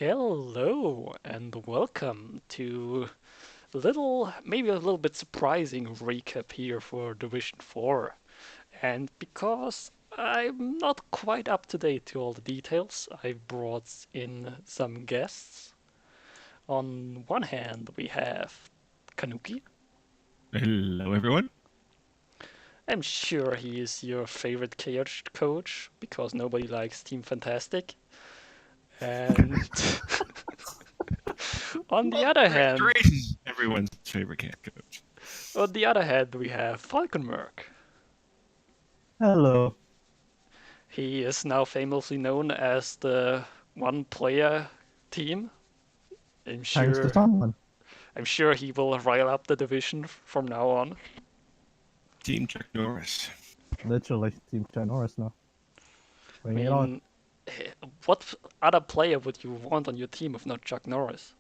Hello and welcome to maybe a little bit surprising recap here for Division 4. And because I'm not quite up to date to all the details, I've brought in some guests. On one hand, we have Kanukki. Hello, everyone. I'm sure he is your favorite chaos coach because nobody likes Team Fantastic. And on the Well, other hand, great. Everyone's favorite cat coach. we have FalconMerc. Hello. He is now famously known as the one player team. I'm Thanks to sure someone. I'm sure he will rile up the division from now on. Team Chuck Norris. Literally, Team Norris now. I Bring it on. mean, what other player would you want on your team if not Chuck Norris?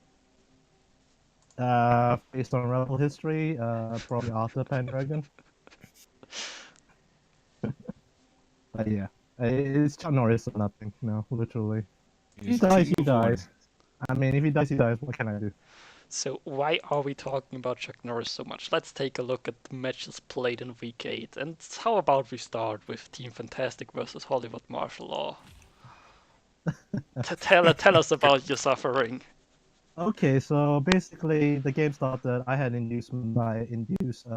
Based on Rebbl history, probably Arthur Pendragon. But yeah, it's Chuck Norris or nothing. No, literally. He dies, he dies. I mean, if he dies, he dies. What can I do? So why are we talking about Chuck Norris so much? Let's take a look at the matches played in Week 8. And how about we start with Team Fantastic versus Hollywood Martial Law? Tell us about your suffering. Okay, so basically, the game started. I had inducement. I induced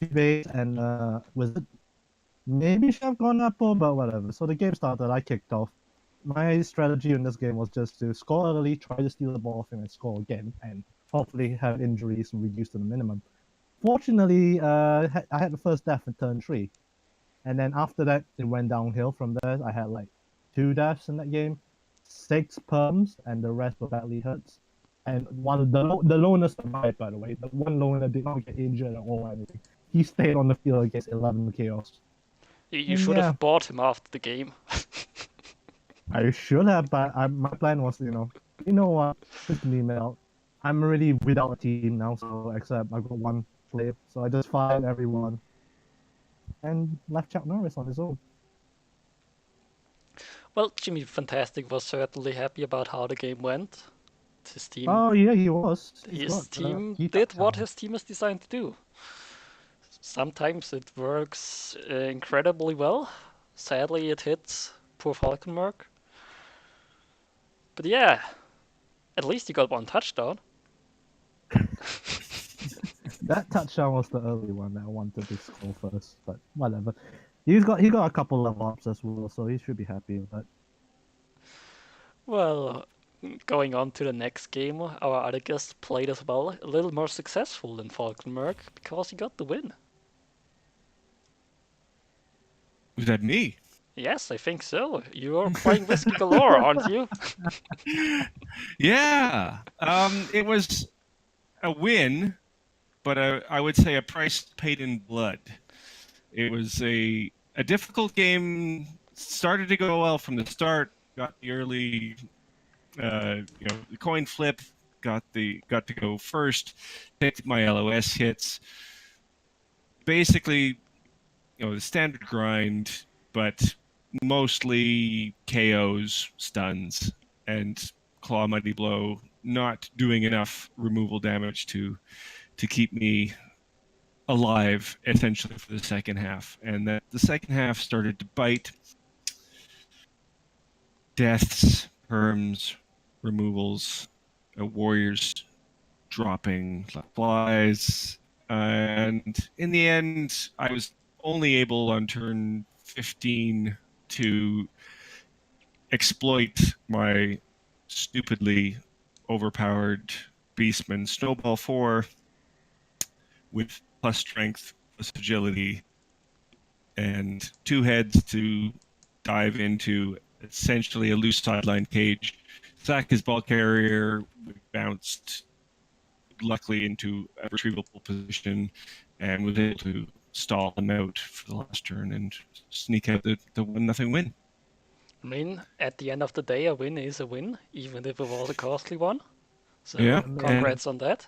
T-Base and Wizard. Maybe should have gone Apple, but whatever. So the game started. I kicked off. My strategy in this game was just to score early, try to steal the ball off him, and score again, and hopefully have injuries reduced to the minimum. Fortunately, I had the first death in turn 3, and then after that, it went downhill from there. I had like 2 deaths in that game, 6 perms, and the rest were badly hurt. And the loner survived, by the way. The one loner did not get injured at all or anything. He stayed on the field against 11 chaos. You And should yeah, have bought him after the game. I should have, but my plan was, you know what, just an email. I'm already without a team now, so except I got one player, so I just fired everyone and left Chuck Norris on his own. Well, Jimmy Fantastic was certainly happy about how the game went. His team Oh yeah, he was. He's his got team key did what touchdown. his team is designed to do. Sometimes it works incredibly well. Sadly, it hits poor FalconMerc. But yeah, at least he got one touchdown. That touchdown was the early one that I wanted to score first, but whatever. He got a couple level ups as well, so he should be happy with that. Well, going on to the next game, our other guest played as well, a little more successful than FalconMerc because he got the win. Was that me? Yes, I think so. You're playing Whiskey Galore, aren't you? Yeah. It was a win, but I would say a price paid in blood. It was a difficult game. Started to go well from the start. Got the early, the coin flip. Got to go first. Picked my LOS hits. Basically, the standard grind, but mostly KOs, stuns, and claw mighty blow, not doing enough removal damage to keep me alive essentially for the second half. And that the second half started to bite. Deaths, perms, removals, warriors dropping like flies. And in the end, I was only able on turn 15 to exploit my stupidly overpowered Beastman Snowball 4 with plus strength, plus agility, and 2 heads to dive into essentially a loose sideline cage. Sack his ball carrier, bounced luckily into a retrievable position, and was able to stall him out for the last turn and sneak out the 1-0 win. I mean, at the end of the day, a win is a win, even if it was a costly one. So, Yeah, and congrats on that.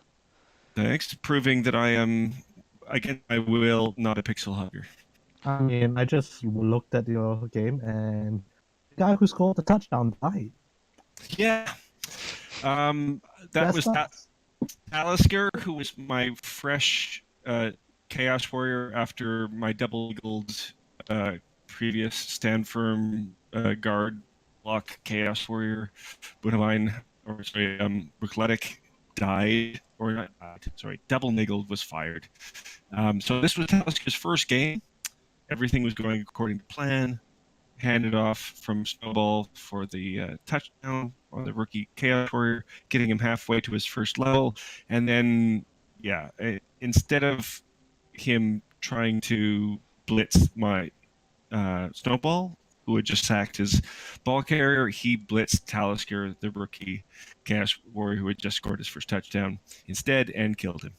thanks, proving that I am, again, I will not a pixel hugger. I mean, I just looked at your game, and the guy who scored the touchdown died. Yeah, That That's was not. Talisker, who was my fresh Chaos Warrior after my double-eagled previous stand firm guard block Chaos Warrior. Budavine, or sorry, Rucletic died, or not died, sorry, double-niggled was fired. So this was Talisker's first game. Everything was going according to plan. Handed off from Snowball for the touchdown on the rookie Chaos Warrior, getting him halfway to his first level. And then, yeah, instead of him trying to blitz my Snowball, who had just sacked his ball carrier, he blitzed Talisker, the rookie Chaos Warrior, who had just scored his first touchdown instead and killed him.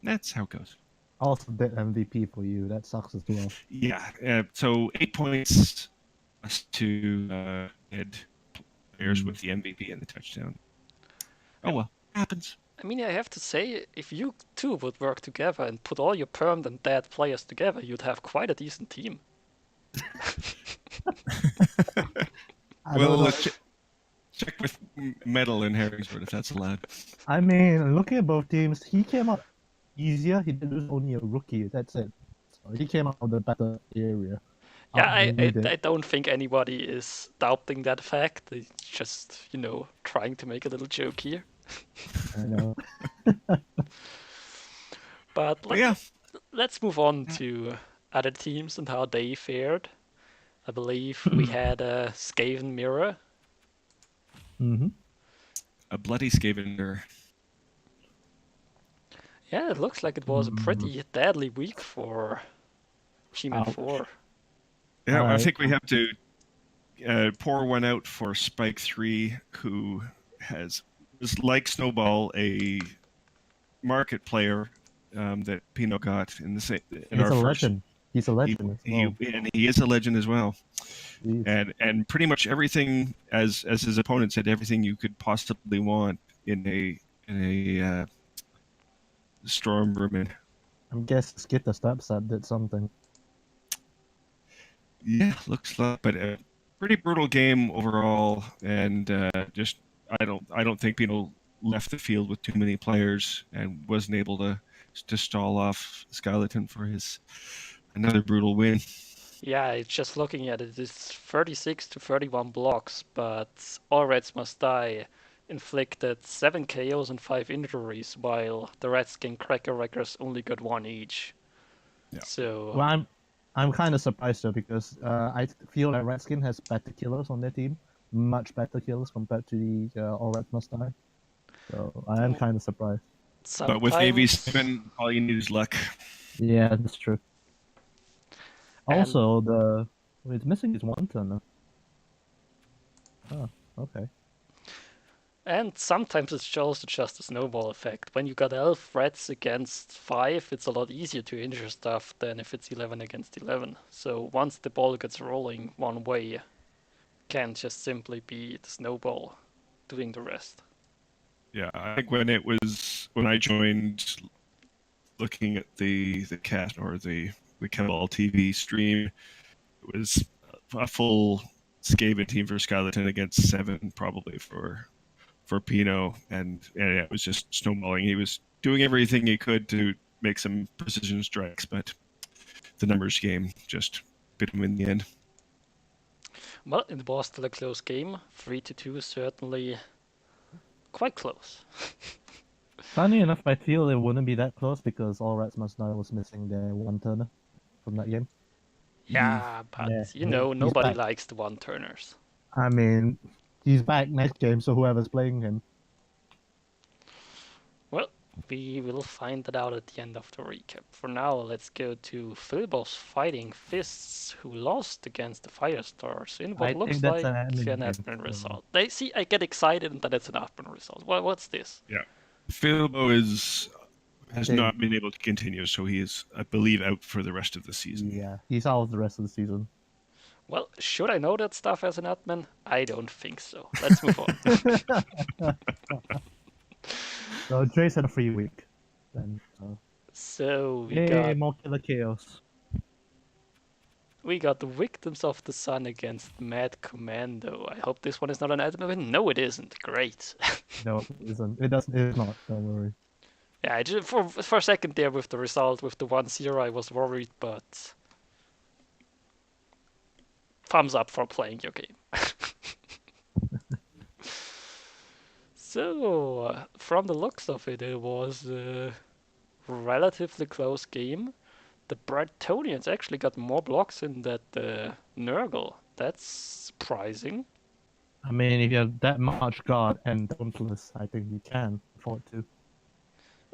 That's how it goes. Also, bit MVP for you. That sucks as well. Yeah, so 8 points to head players with the MVP and the touchdown. Oh well, happens. I mean, I have to say, if you two would work together and put all your permed and dead players together, you'd have quite a decent team. I Well, don't know. let's check with Metal and Harrisburg if that's allowed. I mean, looking at both teams, he came out easier. He did lose only a rookie. That's it. So he came out of the better area. Yeah, than you did. I don't think anybody is doubting that fact. It's just, trying to make a little joke here. I know. But yeah, let's move on to other teams and how they fared. I believe we had a Skaven Mirror. Mm-hmm. a bloody Scavenger. Yeah, it looks like it was a pretty deadly week for GMan Ouch. 4. Yeah, I Alright. think we have to pour one out for Spike 3, who was like Snowball, a market player that Pino got in He's our a first. legend. He's a legend as well. And he is a legend as well. Jeez. And pretty much everything, as his opponent said, everything you could possibly want in a storm room. I'm guessing Skip the Stepsat did something. Yeah, looks like, but a pretty brutal game overall, and just I don't think Pino left the field with too many players and wasn't able to stall off Skeleton for his another brutal win. Yeah, just looking at it, it's 36 to 31 blocks, but All Reds Must Die inflicted 7 KOs and 5 injuries, while the Redskin Cracker Wreckers only got 1 each. Yeah. So, Well, I'm kind of surprised though because I feel like Redskin has better killers on their team, much better killers compared to the All Red Must Die. So I am kind of surprised. But with AV7, sometimes all you need is luck. Yeah, that's true. And- Also, it's missing his one turner. Oh, okay. and sometimes it's also just a snowball effect. When you got 11 Reds against 5, it's a lot easier to injure stuff than if it's 11 against 11. So once the ball gets rolling one way, can't just simply be the snowball doing the rest. Yeah, I think when I joined, looking at the cat or the Keball TV stream, it was a full Skaven team for Skeleton against 7 probably for Pino, and it was just snowballing. He was doing everything he could to make some precision strikes, but the numbers game just bit him in the end. Well, it was still a close game. 3-2 is certainly quite close. Funny enough, I feel it wouldn't be that close because All Reds Must Die was missing their one turner from that game. Yeah, but Yeah, nobody back. likes the one-turners. I mean, he's back next game, so whoever's playing him. Well, we will find that out at the end of the recap. For now, let's go to Philbos fighting Fists, who lost against the Firestars in what I looks think that's like an admin an game, admin so- result. They see, I get excited and then it's an admin result. What's this? Yeah, Philbo has Okay. not been able to continue, so he is, I believe, out for the rest of the season. Yeah, he's out the rest of the season. Well, should I know that stuff as an admin? I don't think so. Let's move on. So Dre's had a free week. Then, So we yay, got more Killer Chaos. We got the Victims of the Sun against Mad Commando. I hope this one is not an admin win. No, it isn't. Great. No, it isn't. It doesn't. It's not. Don't worry. Yeah, for a second there with the result, with the 1-0, I was worried, but thumbs up for playing your game. So, from the looks of it, it was a relatively close game. The Bretonians actually got more blocks in that Nurgle. That's surprising. I mean, if you have that much guard and dauntless, I think you can afford to.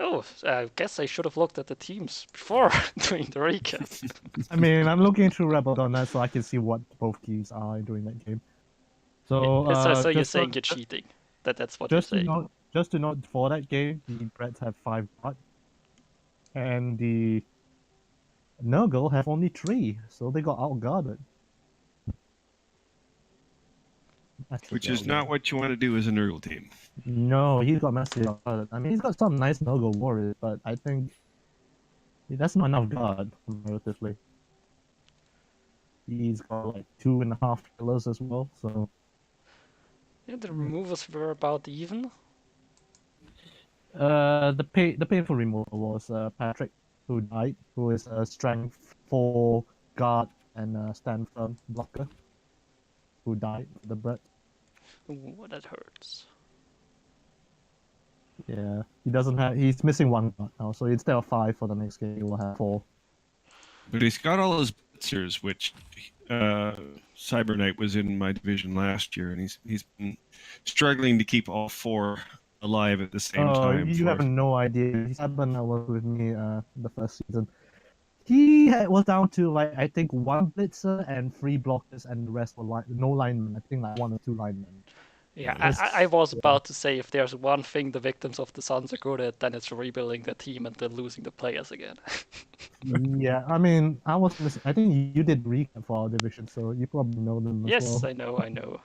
Oh, I guess I should have looked at the teams before doing the recap. I mean, I'm looking through Rebbl.net so I can see what both teams are during that game. So, So you're just saying you're cheating? That's what you're just to saying? note, just to note for that game, the Brets have 5 guard, and the Nurgle have only 3, so they got outguarded. Which is not what you want to do as a Nurgle team. No, he's got massive guard. I mean, he's got some nice Nurgle warriors, but I think that's not enough guard relatively. He's got like 2.5 killers as well, so Yeah, the removals were about even. the painful removal was Patrick, who died, who is a strength 4 guard and stand firm blocker, who died for the Bret. Ooh, that hurts. Yeah, he doesn't have. He's missing 1 guard now, so instead of 5 for the next game, he will have 4. But he's got all his blitzers, which Cyber Knight was in my division last year, and he's been struggling to keep all 4 alive at the same time. You have no idea. Cyber was with me the first season. He was down to like I think 1 blitzer and 3 blockers, and the rest were no linemen. I think like 1 or 2 linemen. Yeah, I was about to say if there's one thing the Victims of the Suns are good at, then it's rebuilding the team and then losing the players again. Yeah, I mean, I think you did recap for our division, so you probably know them as Yes, well. I know.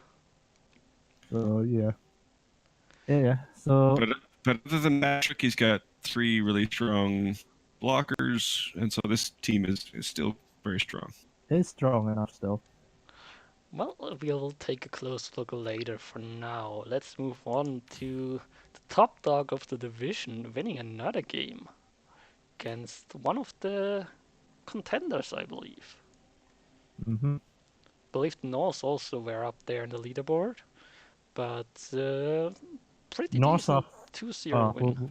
So yeah. So, but other than that, Tricky's got 3 really strong blockers, and so this team is still very strong. it's strong enough still. Well, we'll take a close look later. For now, let's move on to the top dog of the division winning another game against one of the contenders, I believe. Mm-hmm. Believe the Norse also were up there in the leaderboard, but pretty North decent of 2-0 win.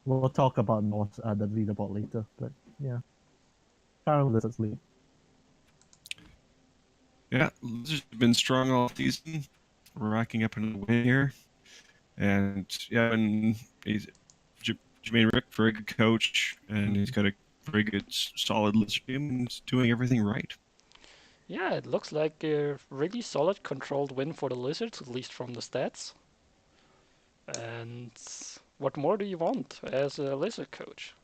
we'll talk about North at the leaderboard later, but yeah, current Lizards lead. Yeah, Lizards have been strong all season, racking up another win here, and yeah, and he's GMan Rick, very good coach, and he's got a very good, solid Lizard team, and he's doing everything right. Yeah, it looks like a really solid controlled win for the Lizards, at least from the stats. And what more do you want as a Lizard coach?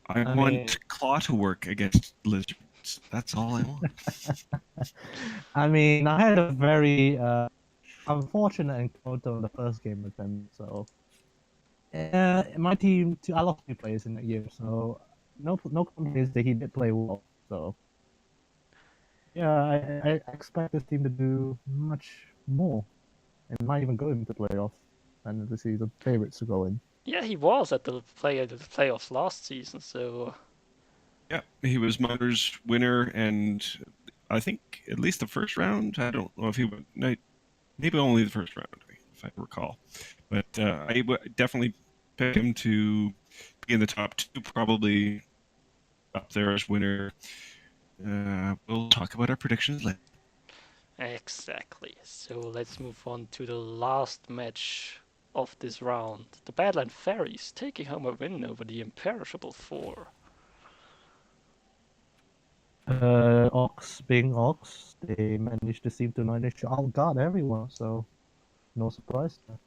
I want Claw to work against Lizards. That's all I want. I mean, I had a very unfortunate encounter in the first game with them, so my team, I lost 2 players in that game, so no complaints that he did play well. So yeah, I expect this team to do much more and might even go into playoffs and to see the favorites to go in. Yeah, he was at the playoffs last season, so Yeah, he was Miners winner, and I think at least the first round. I don't know if he went, maybe only the first round, if I recall. But I would definitely pick him to be in the top 2, probably up there as winner. We'll talk about our predictions later. exactly. So let's move on to the last match of this round. The Badland Fairies taking home a win over the Imperishable 4. Ox being Ox, they managed to outguard everyone, so no surprise there.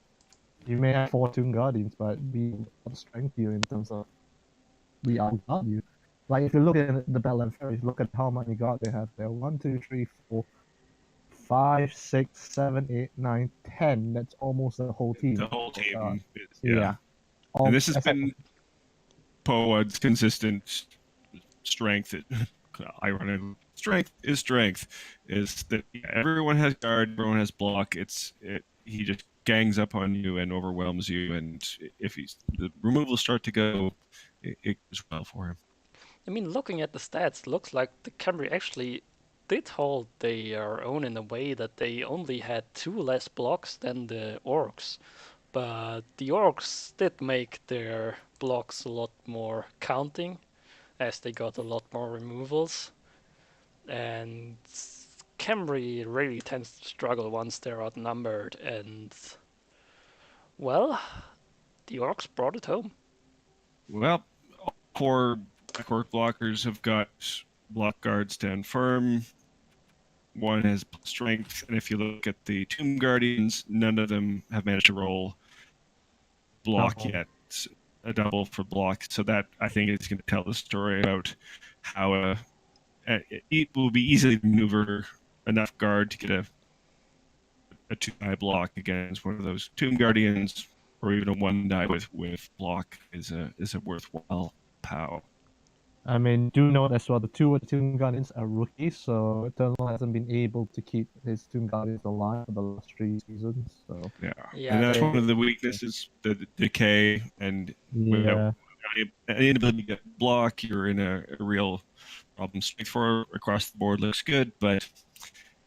You may have 4 Toon Guardians, but we outstrength you in terms of we outguard you. Like if you look at the Badland Fairies, look at how many guard they have there. 1, 2, 3, 4, 5, 6, 7, 8, 9, 10. That's almost the whole team. The whole team, yeah. And this has been Powad's consistent strength. Ironically, strength is strength. Is that everyone has guard, everyone has block. He just gangs up on you and overwhelms you, and if the removals start to go, it goes well for him. I mean, looking at the stats, looks like the Camry actually did hold their own in a way that they only had 2 less blocks than the Orcs. But the Orcs did make their blocks a lot more counting, as they got a lot more removals. And Camry really tends to struggle once they're outnumbered, and well, the Orcs brought it home. Well, all 4 Black Orc blockers have got block guards stand firm. One has strength, and if you look at the Tomb Guardians, none of them have managed to roll block yet. A double for block. So that, I think, is going to tell the story about how it will be easily to maneuver enough guard to get a 2-die block against one of those Tomb Guardians, or even a 1-die with block is a worthwhile POW. I mean, do note as well, the 2 of the Tomb Guardians are rookies, so Eternal hasn't been able to keep his Tomb Guardians alive for the last 3 seasons. So Yeah, and that's they- one of the weaknesses, the decay, and without an inability to get block, you're in a real problem. Strength 4 across the board looks good, but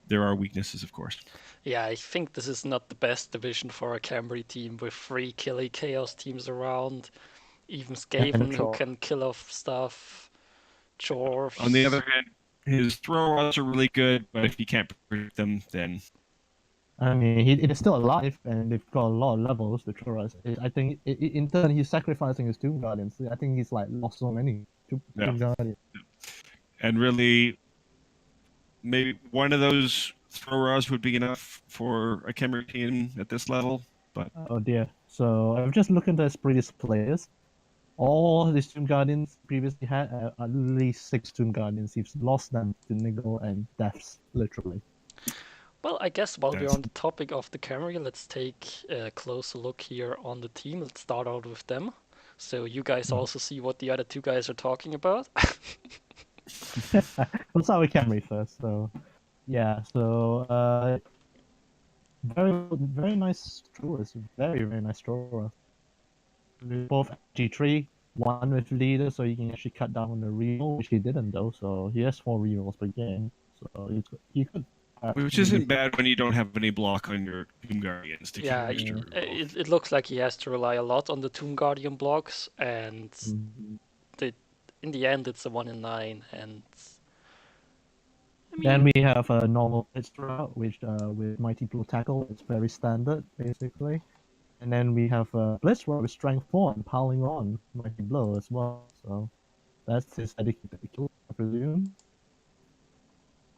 there are weaknesses, of course. Yeah, I think this is not the best division for a Camry team with 3 killy chaos teams around. Even Skaven who can kill off stuff. Chorfs. On the other hand, his throw rods are really good, but if you can't predict them, then I mean, it is still alive, and they've got a lot of levels to throw us. I think in turn he's sacrificing his Tomb Guardians. I think he's like lost so many Tomb Guardians. And really, maybe one of those throw rods would be enough for a Khmer team at this level. But oh dear. So I've just looked into his previous players. All his Tomb Guardians previously had at least 6 Tomb Guardians. He's lost them to Nigel and Deaths, literally. Well, I guess while we're on the topic of the Camry, let's take a closer look here on the team. Let's start out with them. So you guys also see what the other 2 guys are talking about. We'll start with Camry first. So, yeah. So, very nice drawers. Very nice drawer. Both G3, one with leader, so you can actually cut down on the reroll, which he didn't though. So he has 4 rerolls per game. So he could. Which isn't bad when you don't have any block on your Tomb Guardians to yeah, it looks like he has to rely a lot on the Tomb Guardian blocks, and in the end, it's a 1 in 9. And I mean, then we have a normal blitz route, which with Mighty Blow Tackle, it's very standard basically. And then we have a blitz route with Strength 4 and piling on Mighty Blow as well. So that's his dedicated kill, I presume.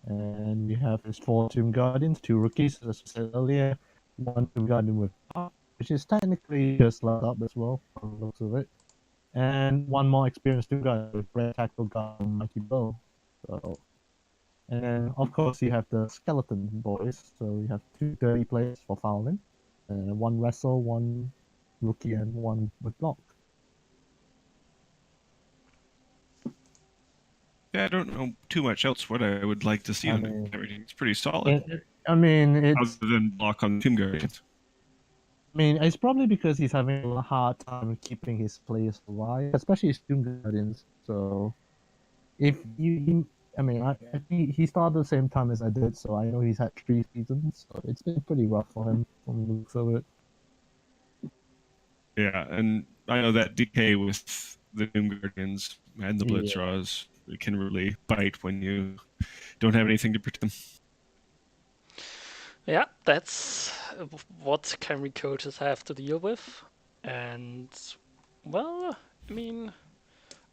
And we have his 4 Tomb Guardians, 2 rookies, as I said earlier, 1 Tomb Guardian with up, which is technically just leveled up as well, from the looks of it. And 1 more experienced Tomb Guardian with Red Tackle Guard and Mighty Bow. So, and then, of course, you have the Skeleton Boys, so we have 2 dirty players for fouling, 1 Wrestle, 1 Rookie, and 1 with Block. I don't know too much else what I would like to see on it. Everything's pretty solid. It's other than block on Tomb Guardians. I mean, it's probably because he's having a hard time keeping his players alive, especially his Tomb Guardians. So, if you, I think he started the same time as I did, so I know he's had 3 seasons. So it's been pretty rough for him from the looks of it. Yeah, and I know that DK with the Tomb Guardians and the Blitz Raws, it can really bite when you don't have anything to protect them. Yeah, that's what Camry coaches have to deal with. And, well, I mean,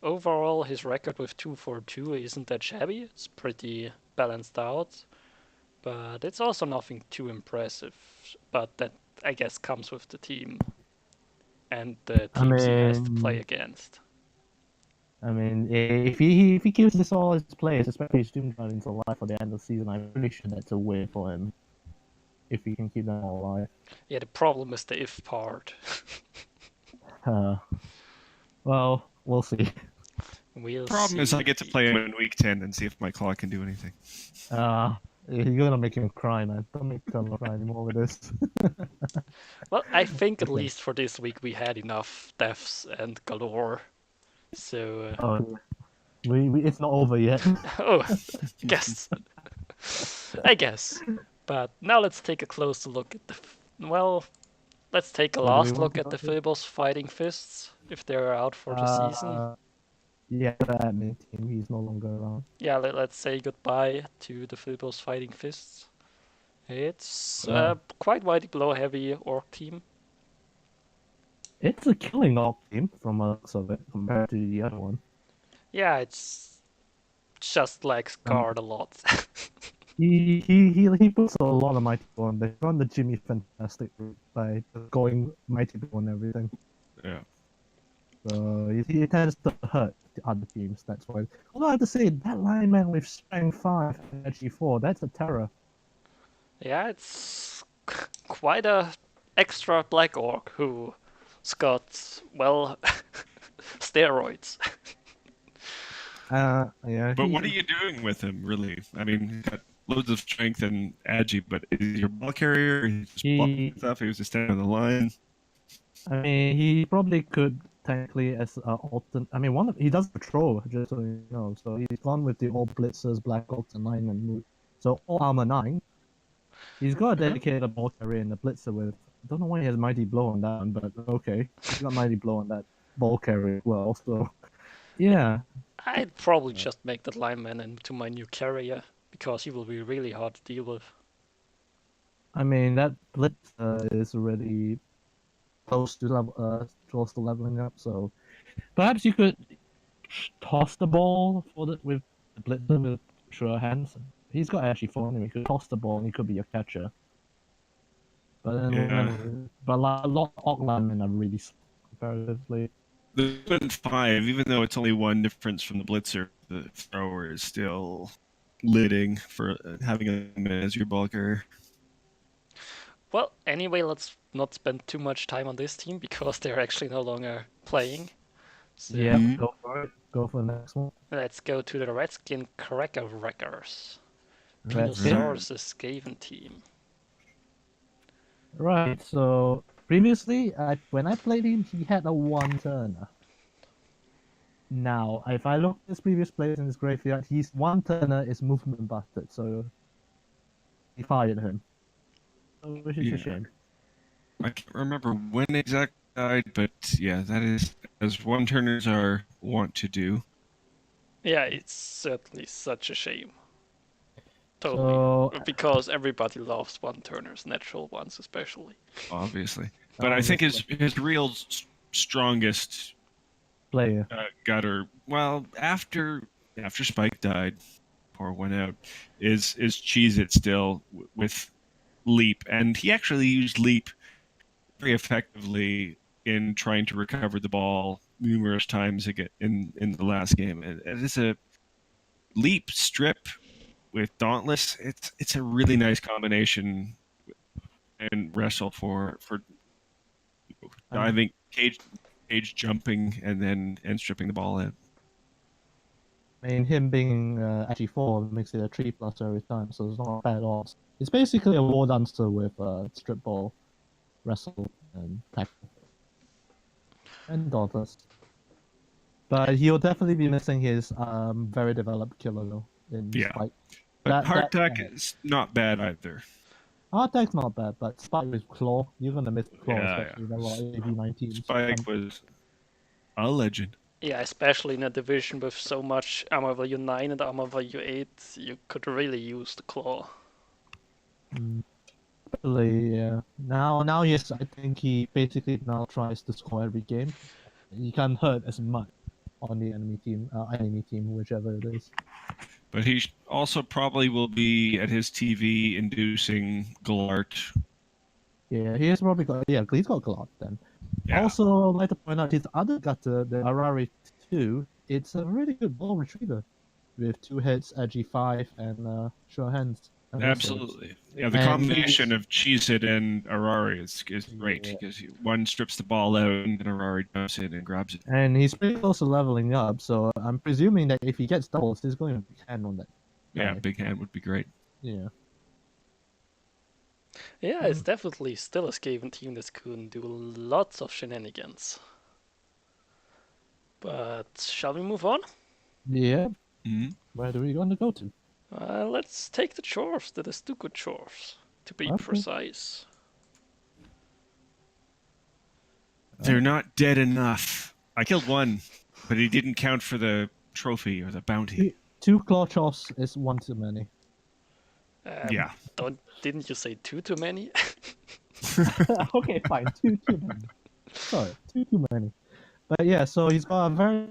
overall his record with 2-4-2 isn't that shabby. It's pretty balanced out. But it's also nothing too impressive. But that, I guess, comes with the team and the teams he has to play against. I mean, if he keeps this all his players, especially his Tomb Guardians alive for the end of the season, I'm pretty sure that's a win for him. If he can keep them all alive. Yeah, the problem is the if part. Well, we'll see. We'll Problem is, I get to see. play him in week 10 and see if my claw can do anything. You're gonna make him cry, man. Don't make him cry anymore with this. Well, I think at Okay. least for this week we had enough deaths and galore. So, Oh, it's not over yet. oh, guess. I guess. But now let's take a closer look at the. Well, let's take a What do we last want look to at go the to? Philbos Fighting Fists, if they're out for the season. Yeah, the admin team. He's no longer around. Yeah, let's say goodbye to the Philbos Fighting Fists. It's Wow. quite mighty blow heavy orc team. It's a killing orc team from a looks of it compared to the other one. Yeah, it's just like Um, scarred a lot. he puts a lot of mighty blow on. They've gone the Jimmy Fantastic route by just going mighty blow on everything. Yeah. So he tends to hurt the other teams. That's why. Although I have to say that lineman with strength 5 and energy 4, that's a terror. Yeah, it's quite a extra black orc who's got, well, steroids. Yeah. But what are you doing with him, really? I mean, he's got loads of strength and agi, but is he your ball carrier? He's just blocking stuff. He was just standing on the line. I mean, he probably could technically as alternate. I mean, he does patrol, just so you know. So he's gone with the all blitzers, black ops, and lineman move. So all armor 9. He's got a dedicated ball carrier and a blitzer with. I don't know why he has mighty blow on that one, but okay, he's got mighty blow on that ball carrier as well. So yeah, I'd probably just make that lineman into my new carrier, because he will be really hard to deal with. I mean that blitzer is already close to leveling up. So perhaps you could toss the ball with the blitzer with sure hands. He's got actually 4 anyway. You could toss the ball and he could be your catcher. But then, Yeah. but a lot of Orc linemen are really slow comparatively. The 5, even though it's only one difference from the blitzer, the thrower is still lidding for having him as your ball carrier. Well, anyway, let's not spend too much time on this team, because they're actually no longer playing. So Yeah, go for it. Go for the next one. let's go to the Redskin Cracker Wreckers. Redskin. Dinosaurus' Skaven team. Right, so previously, when I played him, he had a 1-turner. Now, if I look at his previous plays in his graveyard, his 1-turner is movement busted, so he fired him. Which is a shame. I can't remember when exactly died, but yeah, that is as 1-turners are wont to do. Yeah, it's certainly such a shame. Totally. So, Because everybody loves 1-turners, natural ones especially. Obviously. But I think his real strongest player. gutter, well, after Spike died, or went out, is Cheez It still with Leap. And he actually used Leap very effectively in trying to recover the ball numerous times again in the last game. It is a Leap strip with Dauntless. It's a really nice combination and wrestle for diving, cage jumping, and stripping the ball in. I mean, him being actually 4 makes it a 3+ every time, so it's not bad odds. It's basically a war dancer with strip ball, wrestle, and tackle. And Dauntless. But he'll definitely be missing his very developed killer though. Spike. But Hardtack is not bad either. Hardtack's not bad, but Spike with Claw, you're gonna miss Claw, especially yeah. in a lot of AV19s. Spike was a legend. Yeah, especially in a division with so much armor value 9 and armor value 8, you could really use the claw. Especially, yeah. Now, yes, I think he basically now tries to score every game. He can't hurt as much on the enemy team, whichever it is. But he also probably will be at his TV inducing Galart. Yeah, he has probably got. Yeah, he's got Galart then. Yeah. Also, I'd like to point out his other gutter, the Arari 2. It's a really good ball retriever with 2 hits, Edgy 5, and sure hands. Absolutely. Yeah, the And combination of Cheez-It and Arari is great Yeah. because one strips the ball out and then Arari jumps in and grabs it. And he's pretty close to leveling up, so I'm presuming that if he gets doubles, he's going to hand on that Yeah, guy. big hand would be great. Yeah. Yeah, it's definitely still a Skaven team that can do lots of shenanigans. But shall we move on? Yeah. Hmm. Where do we want to go to? Let's take the chores, the Stuku chores, to be Okay. precise. They're not dead enough. I killed one, but he didn't count for the trophy or the bounty. Two claw chops is one too many. Yeah. Didn't you say too many? Okay, fine. Two too many. Sorry, two too many. But yeah, so he's got a very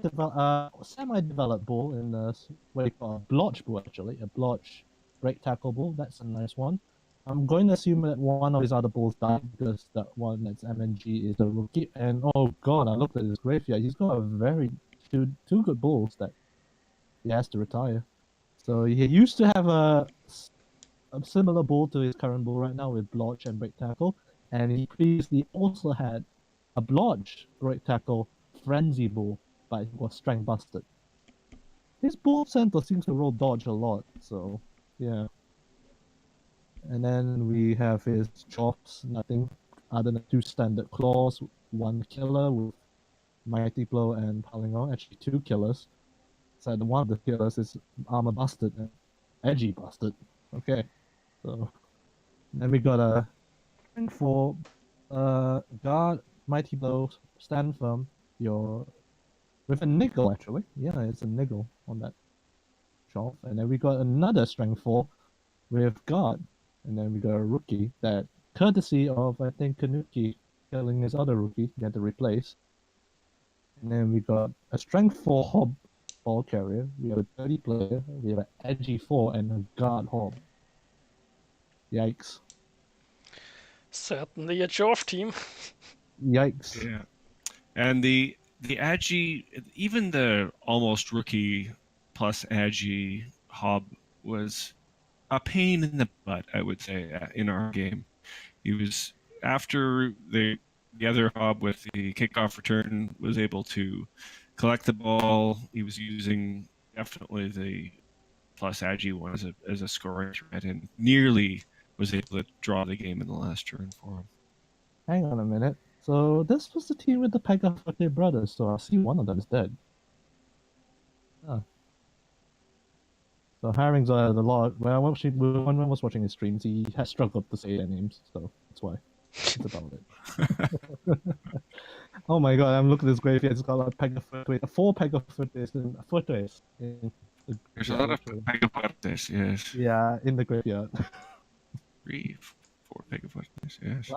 semi-developed bull in what do you call a blotch bull, actually. A blotch break tackle bull. That's a nice one. I'm going to assume that one of his other bulls died because that one that's MNG is a rookie. And oh god, I looked at his graveyard. He's got a very two good bulls that he has to retire. So he used to have a similar bull to his current bull right now with blotch and break tackle, and he previously also had a blotch break tackle frenzy bull, but it was strength busted. His bull center seems to roll dodge a lot, so yeah. And then we have his chops, nothing other than two standard claws, one killer with mighty blow and piling on. Actually, two killers. So one of the killers is armor busted and edgy busted. Okay, so then we got a for guard mighty blow, stand firm. Your with a niggle actually. Yeah, it's a niggle on that shelf. And then we got another strength 4 with guard. And then we got a rookie that courtesy of I think Kanukki killing his other rookie, he had to replace. And then we got a strength 4 hob ball carrier. We have a 30 player. We have an edgy 4 and a guard hob. Yikes. Certainly a Jorf team. Yikes. Yeah. And the Agi, even the almost rookie plus Agi Hob was a pain in the butt, I would say, in our game. He was after the other Hob with the kickoff return was able to collect the ball. He was using definitely the plus Agi one as a scoring threat and nearly was able to draw the game in the last turn for him. Hang on a minute. So this was the team with the Pegafarte brothers, so I see one of them is dead. Huh. So Herring's a lot. When I was watching his streams, he has struggled to say their names, so that's why. That's about it. Oh my god, I'm looking at this graveyard. It's got like Pegafarte, 4 Pegafarte in footages. There's a lot of Pegafortes, yes. Yeah, in the graveyard. 3, 4 Pegafortes, yes.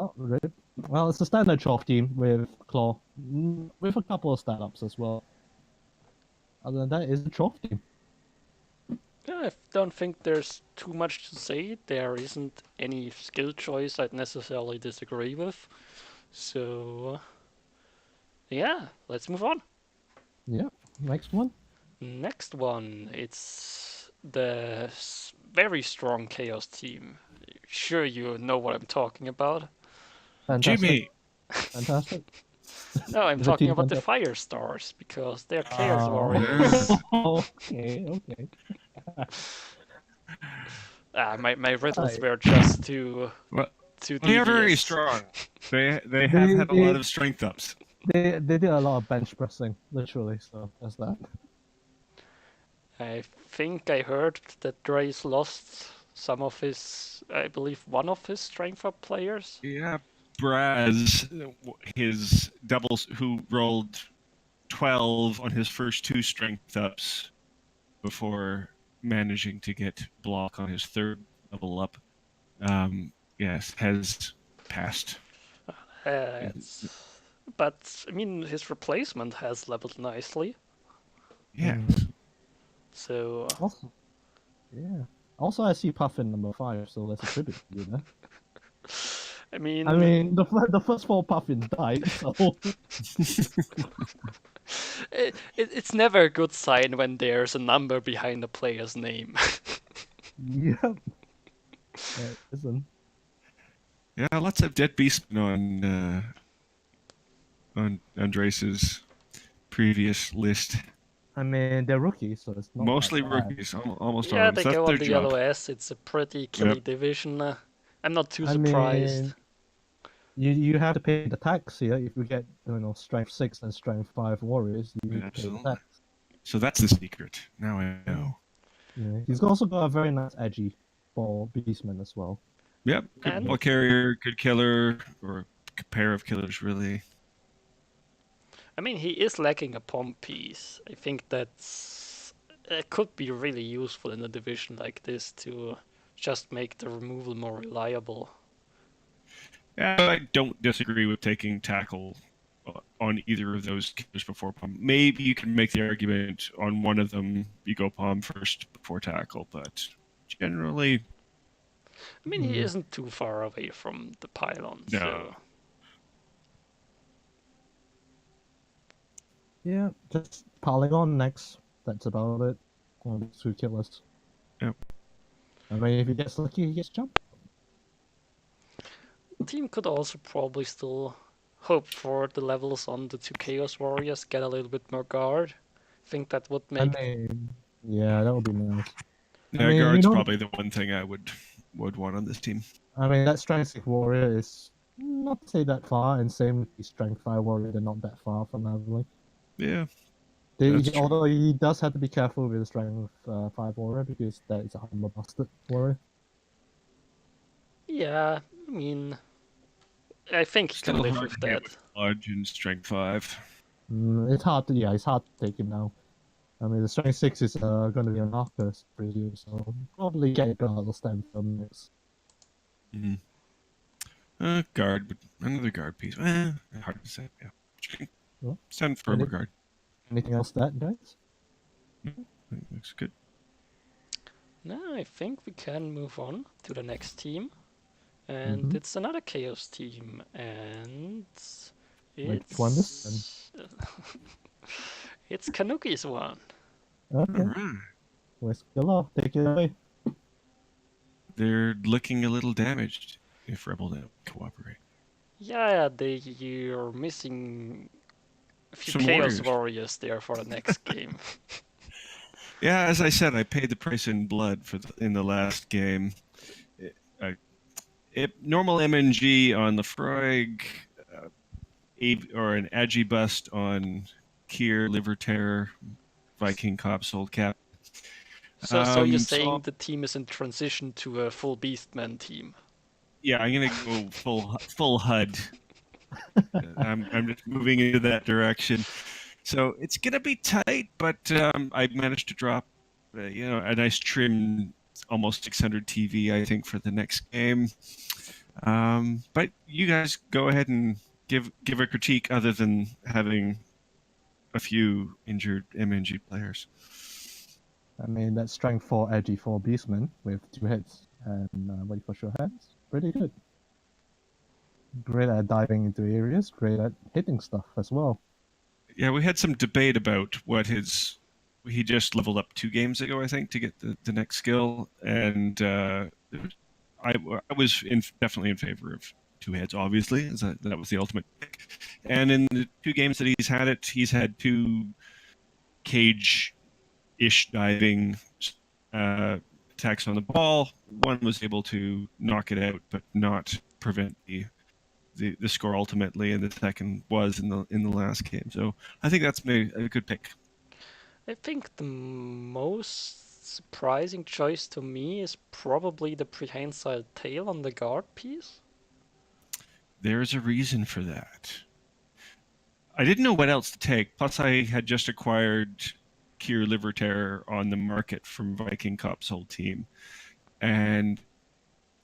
Well, it's a standard Choff team with Claw, with a couple of stat-ups as well. Other than that, it's a Choff team. Yeah, I don't think there's too much to say. There isn't any skill choice I'd necessarily disagree with. So, yeah, let's move on. Yeah, next one. Next one, it's the very strong Chaos team. Sure, you know what I'm talking about. Fantastic. Jimmy! Fantastic. No, I'm Is it talking Team about the Fantastic? Fire Stars, because they're Chaos Oh. Warriors. Okay. My riddles Right. were just too Well, too they are very devious. strong. They have had a lot of strength ups. They did a lot of bench pressing, literally, so that's that. I think I heard that Dre's lost some of his, I believe one of his strength up players. Yeah, Braz, his doubles, who rolled 12 on his first 2 strength ups before managing to get block on his 3rd double up, yes, has passed. But I mean, his replacement has leveled nicely. Yeah. So Also, yeah. Also, I see Puffin number 5, so let's attribute to you there. I mean, the first 4 Puffins died, so it's never a good sign when there's a number behind a player's name. yeah. It isn't. Yeah, lots of dead beastmen on Andres's previous list. I mean, they're rookies, so it's not that Mostly bad. rookies, almost all Yeah, of them. they So that's go their on the job. LOS. It's a pretty Yep. killy division. I'm not too I surprised. mean, you have to pay the tax here. If you get strength 6 and strength 5 warriors, you need to pay the Absolutely. tax. So that's the secret. Now I know. Yeah, he's also got a very nice edgy for beastman as well. Yep, good And ball carrier, good killer, or a pair of killers, really. I mean, he is lacking a pomp piece. I think that's it could be really useful in a division like this to just make the removal more reliable. Yeah, I don't disagree with taking tackle on either of those killers before palm. Maybe you can make the argument on one of them you go palm first before tackle, but generally, I mean, he isn't too far away from the pylon, no. so Yeah, just Polygon next. That's about it. One of the 2 killers. Yep. I mean, if he gets lucky, he gets jump. team could also probably still hope for the levels on the 2 Chaos Warriors, get a little bit more guard. I think that would I make mean, yeah, that would be nice. Yeah, mean, guard's probably the one thing I would want on this team. I mean, that strength 6 warrior is not to say that far, and same with the strength 5 warrior, they're not that far from leveling. Yeah, that's true. Although he does have to be careful with the strength 5 warrior because that is a armor busted warrior. yeah. I mean, I think he can Still live hard with to hit that. with Lodge and Strength 5. It's hard to it's hard to take him now. I mean, the strength 6 is going to be an Arcus, presume, so probably get guard or stand from next. Guard, but another guard piece. Hard to say. Yeah, Well, stand firm guard. Anything else that, guys? Looks good. Now I think we can move on to the next team. And it's another Chaos team, and Which one is it's Kanukki's one. Okay. All right. Where's Killer? Take it away. They're looking a little damaged if Rebbl don't cooperate. Yeah, you're missing a few Some Chaos warriors. Warriors there for the next game. Yeah, as I said, I paid the price in blood in the last game. Normal MNG on the Frog, or an Agi bust on Kier, Liver Terror, Viking Cop, Soul Cap. So you're saying the team is in transition to a full Beastman team? Yeah, I'm gonna go full HUD. I'm just moving into that direction. So it's gonna be tight, but I managed to drop, a nice trim, almost 600 TV, I think, for the next game. But you guys go ahead and give a critique other than having a few injured MNG players. I mean, that's strength 4 edgy 4 beastman with 2 hits and wait for sure hands. Pretty good. Great at diving into areas, great at hitting stuff as well. Yeah, we had some debate about what he just leveled up 2 games ago, I think, to get the next skill, and I was definitely in favor of 2 heads, obviously, as that was the ultimate pick. And in the 2 games that he's had 2 cage-ish diving attacks on the ball. One was able to knock it out, but not prevent the score ultimately, and the second was in the last game. So I think that's maybe a good pick. I think the most surprising choice to me is probably the prehensile tail on the guard piece. There's a reason for that. I didn't know what else to take. Plus, I had just acquired Kier Liver Terror on the market from Viking Cop's whole team, and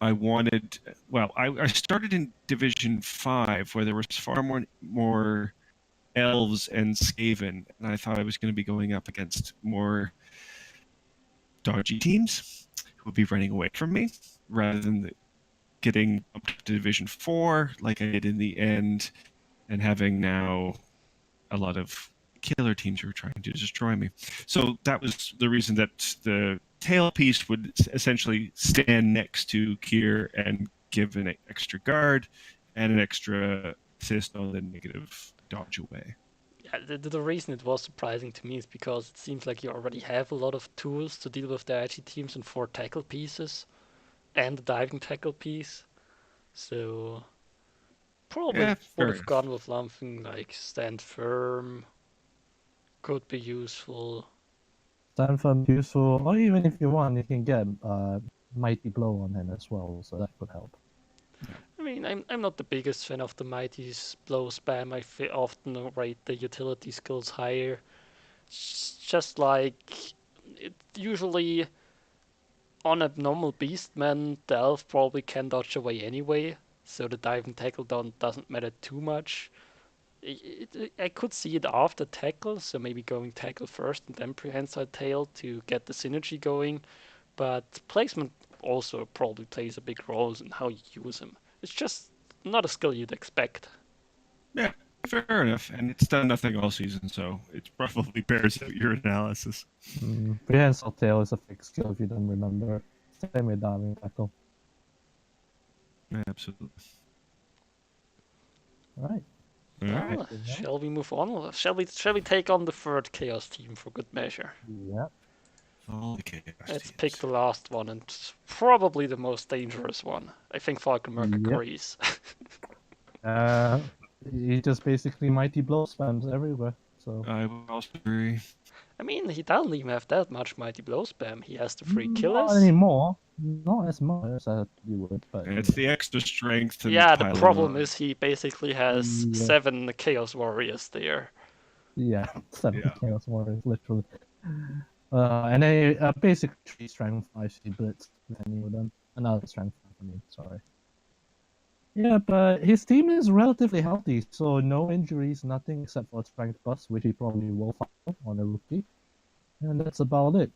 I wanted. Well, I started in Division 5, where there was far more elves and Skaven, and I thought I was going to be going up against more dodgy teams who would be running away from me, rather than getting up to Division 4 like I did in the end, and having now a lot of killer teams who were trying to destroy me. So that was the reason that the tailpiece would essentially stand next to Kier and give an extra guard and an extra assist on the negative dodge away. Yeah, the reason it was surprising to me is because it seems like you already have a lot of tools to deal with the IG teams and 4 tackle pieces and the diving tackle piece. So probably Yeah, would fair have enough. gone with something like stand firm, could be useful. Stand firm, useful, or even if you want, you can get mighty blow on him as well, so that could help. I mean, I'm not the biggest fan of the mighty blow spam. I often rate the utility skills higher. It's just like it usually on a normal beastman, the elf probably can dodge away anyway, so the dive and tackle doesn't matter too much. I could see it after tackle, so maybe going tackle first and then prehensile tail to get the synergy going. But placement also probably plays a big role in how you use him. It's just not a skill you'd expect. Yeah, fair enough. And it's done nothing all season, so it probably bears out your analysis. Prehensile tail is a fixed skill if you don't remember. Same with diving tackle. Yeah, absolutely. Right. All right. Well, shall we move on? Shall we take on the third chaos team for good measure? Yeah. All the chaos Let's teams. pick the last one and probably the most dangerous one. I think FalconMerc Yep. agrees. He just basically mighty blow spams everywhere. So I would also agree. I mean, he doesn't even have that much mighty blow spam. He has the 3 not killers. anymore. Not as much as you would, but And it's the extra strength and Yeah, the piling problem on. is he basically has Yeah. 7 chaos warriors there. Yeah, 7 Yeah. chaos warriors, literally. And a basic 3 strength 5 blitz with any of them. Another strength 5, I mean, sorry. Yeah, but his team is relatively healthy, so no injuries, nothing except for a strength bust, which he probably will find on a rookie. And that's about it.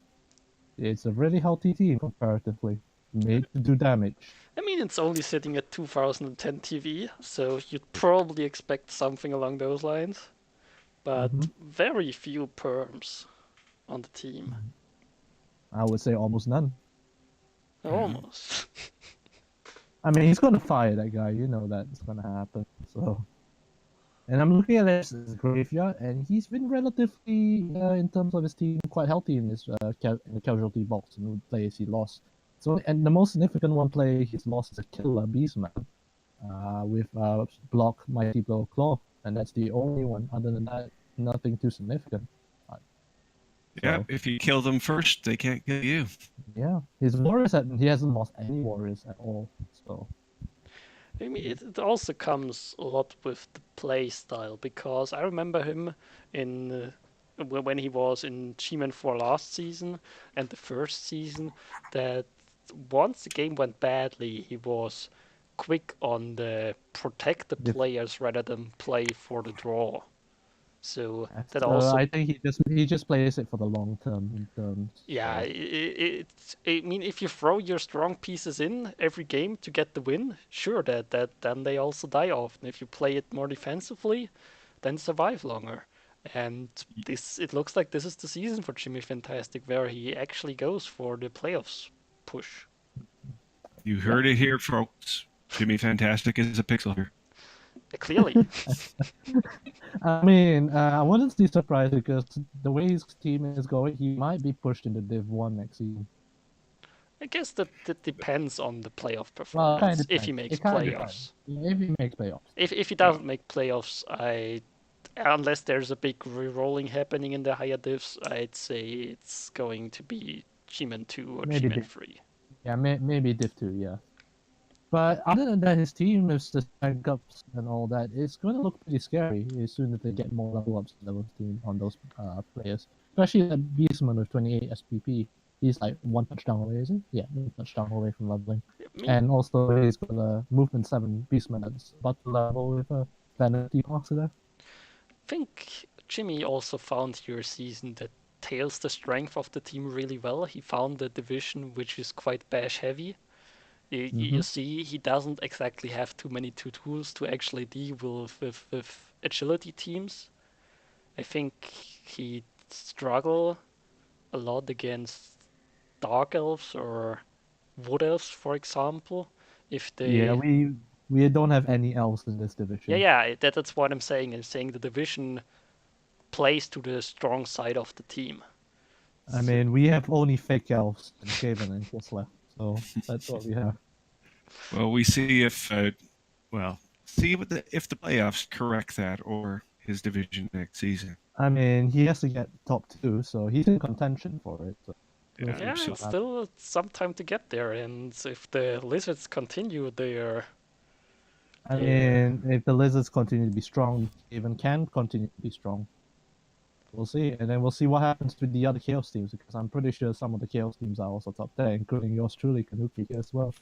It's a really healthy team comparatively, made to do damage. I mean, it's only sitting at 2010 TV, so you'd probably expect something along those lines. But very few perms on the team. I would say almost none. Almost. I mean, he's gonna fire that guy. You know that's gonna happen. So, and I'm looking at his graveyard, and he's been relatively, in terms of his team, quite healthy in his in the casualty box and the players he lost. So, and the most significant one player he's lost is a killer Beastman, with block Mighty Blow Claw, and that's the only one. Other than that, nothing too significant. Yeah, So, if you kill them first, they can't kill you. yeah, his warriors he hasn't lost any warriors at all. So. I mean, it also comes a lot with the play style because I remember him in when he was in GMan 4 last season and the first season that once the game went badly, he was quick on the protect the players rather than play for the draw. So that also, I think he just plays it for the long term in terms. yeah, So. I mean, if you throw your strong pieces in every game to get the win, sure, that then they also die often. If you play it more defensively, then survive longer. And it looks like this is the season for Jimmy Fantastic, where he actually goes for the playoffs push. You heard it here, folks. Jimmy Fantastic is a pixel here. Clearly. I mean, I wouldn't be surprised because the way his team is going, he might be pushed into Div 1 next season. I guess that depends on the playoff Well, performance if he makes playoffs. If he makes playoffs. If he doesn't make playoffs, unless there's a big re-rolling happening in the higher divs, I'd say it's going to be G-Man 2 or Maybe G-Man 3. Yeah, maybe Div 2, yeah. But other than that, his team is the rank ups and all that. It's going to look pretty scary as soon as they get more level ups on those players. Especially the Beastman with 28 SPP. He's like 1 touchdown away, is he? Yeah, 1 touchdown away from leveling. And also he's got a movement 7 Beastman that's about to level with a vanity positive. I think Jimmy also found your season that tails the strength of the team really well. He found the division which is quite bash heavy. You see, he doesn't exactly have too many tools to actually deal with agility teams. I think he struggle a lot against Dark Elves or Wood Elves, for example, if Yeah, they. we don't have any elves in this Yeah, division. yeah, that's what I'm saying. I'm saying the division plays to the strong side of the team. I So, mean, we have only fake elves and Skaven and just left, so that's what we have. Well, we see if see what if the playoffs correct that or his division next season. I mean, he has to get top two, so he's in contention for it. So we'll Yeah, I see hope yeah, so. it's what happens. still some time to get there, and if the Lizards continue I their mean, if the lizards continue to be strong, Skaven can continue to be strong. We'll see, and then we'll see what happens with the other Chaos teams, because I'm pretty sure some of the Chaos teams are also top there, including yours truly, Kanukki as well.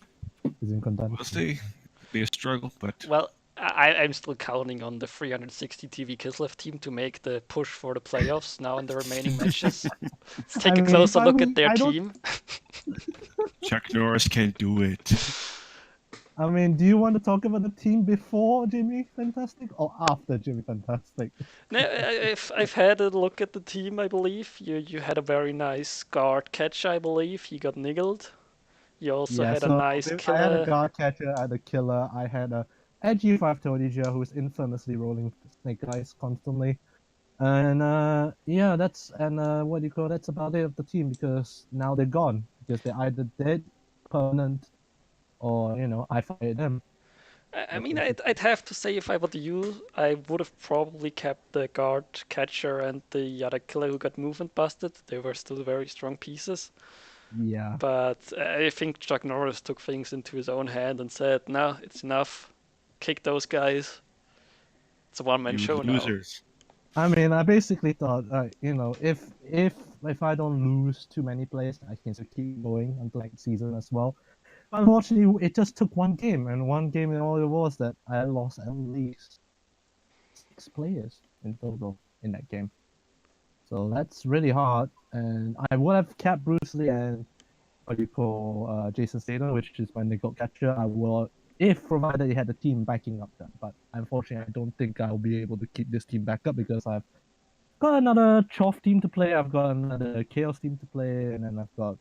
He's in We'll contention. see. It'll be a struggle, but well, I'm still counting on the 360 TV Kislev team to make the push for the playoffs now in the remaining matches. Let's take I a mean, closer look at their I don't. team. Chuck Norris can't do it. I mean, do you want to talk about the team before Jimmy Fantastic or after Jimmy Fantastic? No, I've had a look at the team. I believe you had a very nice guard catch. I believe he got niggled. You also Yeah, had a so nice I had a killer. guard catcher, I had a killer, I had a edgy 5 Tonyja who's infamously rolling snake eyes constantly. And yeah, what do you call that's about it of the team because now they're gone. Because they're either dead, permanent, or I fired them. I So mean, it's I'd have to say if I were you, I would have probably kept the guard catcher and the other killer who got movement busted. They were still very strong pieces. yeah. But I think Chuck Norris took things into his own hand and said, "No, it's enough. Kick those guys. It's a one-man You show now." losers. I mean, I basically thought, if I don't lose too many players, I can still keep going until next season as well. Unfortunately, it just took one game, and one game and all it was that I lost at least 6 players in total in that game. So that's really hard. And I would have kept Bruce Lee and what do you call Jason Statham, which is my nickel catcher. I will, if provided he had a team backing up them. But unfortunately, I don't think I'll be able to keep this team back up because I've got another Choff team to play. I've got another Chaos team to play, and then I've got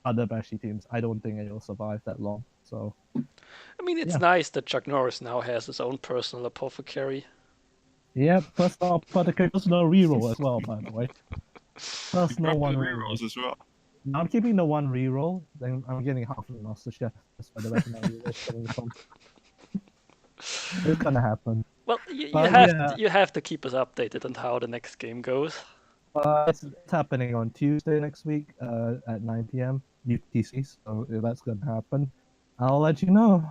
other Bashy teams. I don't think it'll survive that long. So I mean, it's yeah, nice that Chuck Norris now has his own personal apothecary. yeah. Personal Apothecary, personal reroll as well, by the way. You Personal dropped the one reroll. rerolls as well. Now I'm keeping the one reroll. Then I'm getting half of the Master Chef. That's where the rest of my rerolls coming from. It's gonna happen. Well, you But have yeah, you have to keep us updated on how the next game goes. it's happening on Tuesday next week at 9 p.m. UTC. So if that's gonna happen, I'll let you know.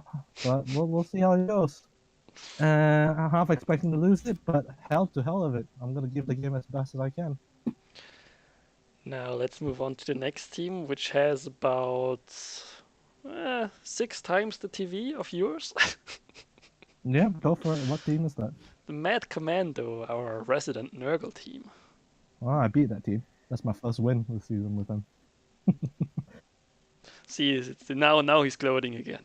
But we'll see how it goes. I'm half expecting to lose it, but hell to hell of it. I'm gonna give the game as best as I can. Now let's move on to the next team, which has about 6 times the TV of yours. Yeah, go for it. What team is that? The Mad Commando, our resident Nurgle team. Oh, I beat that team. That's my first win this season with them. See, now he's gloating again.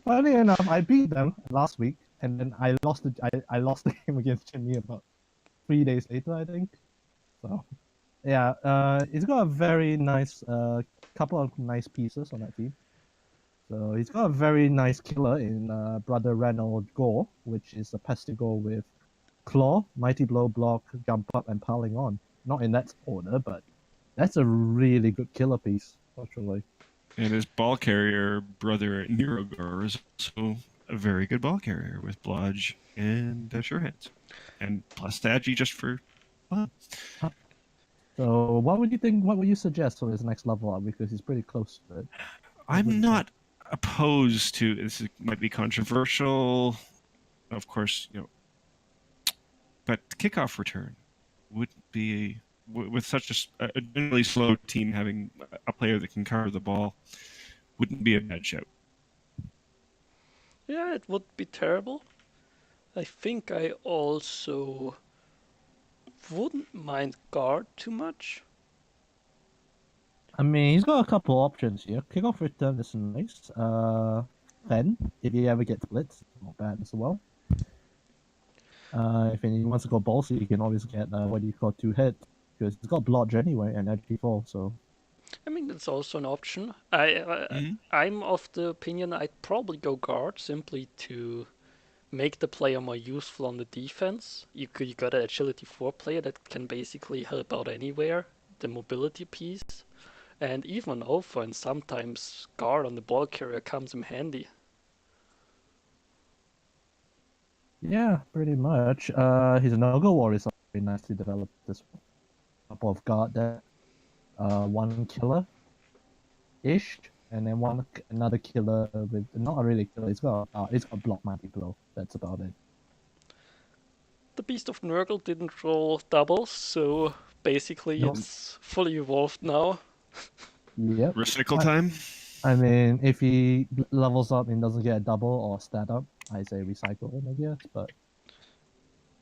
Funny enough, I beat them last week, and then I lost I lost the game against Jimmy about 3 days later, I think. So, yeah, he's got a very nice couple of nice pieces on that team. So he's got a very nice killer in Brother Reynold Gore, which is a Pestigore with Claw, Mighty Blow, Block, Jump Up, and Piling On. Not in that order, but that's a really good killer piece, actually. And his ball carrier brother Nirogor is also a very good ball carrier with Blodge and Sure Hands. And plus Stagi just for fun. So what would you think? What would you suggest for his next level up? Because he's pretty close to it. I'm not opposed to might be controversial, of course, but kickoff return would be with such a generally slow team having a player that can cover the ball wouldn't be a bad shout. Yeah, it would be terrible. I think I also wouldn't mind guard too much. I mean, he's got a couple options here. Kickoff return is nice. Fen, if he ever gets blitz, not bad as well. If he wants to go ballsy, he can always get what do you call 2 hit. because it's got blodge anyway and edgy fall. So I mean, it's also an option. Mhm. I'm of the opinion I'd probably go guard simply to make the player more useful on the defense. You got an agility 4 player that can basically help out anywhere, the mobility piece, and even on alpha and sometimes guard on the ball carrier comes in handy. yeah, pretty much. His no-go war is very nicely developed as well. Couple of guard there, one killer ish, and then another killer with not really a killer. It's got block mighty blow. That's about it. The Beast of Nurgle didn't roll doubles, so basically Nope. it's fully evolved now. Yep. Recycle time. I mean, if he levels up and doesn't get a double or stat up, I say recycle him, I guess. But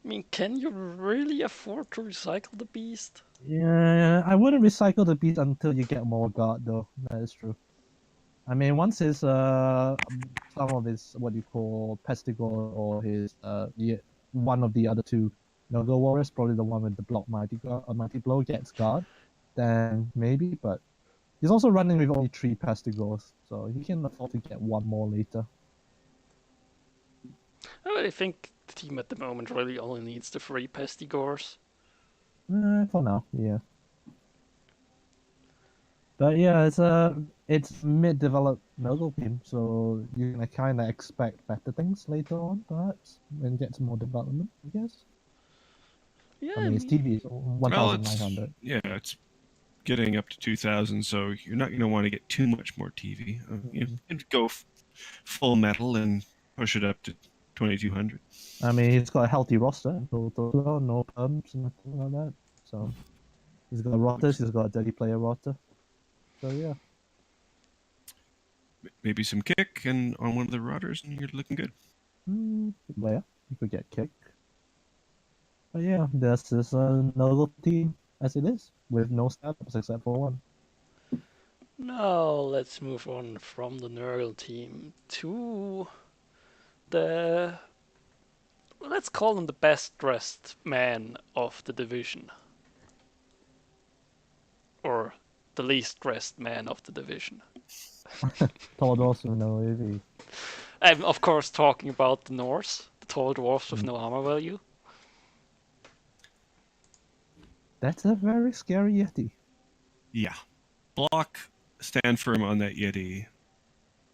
I mean, can you really afford to recycle the Beast? yeah, I wouldn't recycle the beast until you get more guard, though. That is true. I mean, once his some of his what you call Pestigor or his one of the other two no-go warriors, probably the one with the block mighty blow gets guard, then maybe. But he's also running with only 3 Pestigors, so he can afford to get one more later. I really think the team at the moment really only needs the 3 Pestigors. For now, yeah. But yeah, it's mid-developed no-go team, so you can kind of expect better things later on, perhaps when it gets more development, I guess. Yeah, I I mean, his mean, TV is Well, it's 1,900. it's getting up to 2,000, so you're not going to want to get too much more TV. You Mhm. can go full metal and push it up to 2,200. I mean, he's got a healthy roster, no perms, nothing like that. So he's got rotters, he's got a dirty player rotter. So yeah. Maybe some kick and on one of the routers, and you're looking good. Well, yeah, you could get kicked. But yeah, this is a no-go team as it is, with no startups except for one. now let's move on from the Nurgle team to the, let's call him the best dressed man of the division. Or the least dressed man of the division. Told also no AV. I'm of course talking about the Norse, the tall dwarfs with no armor value. That's a very scary Yeti. Yeah. Block, stand firm on that Yeti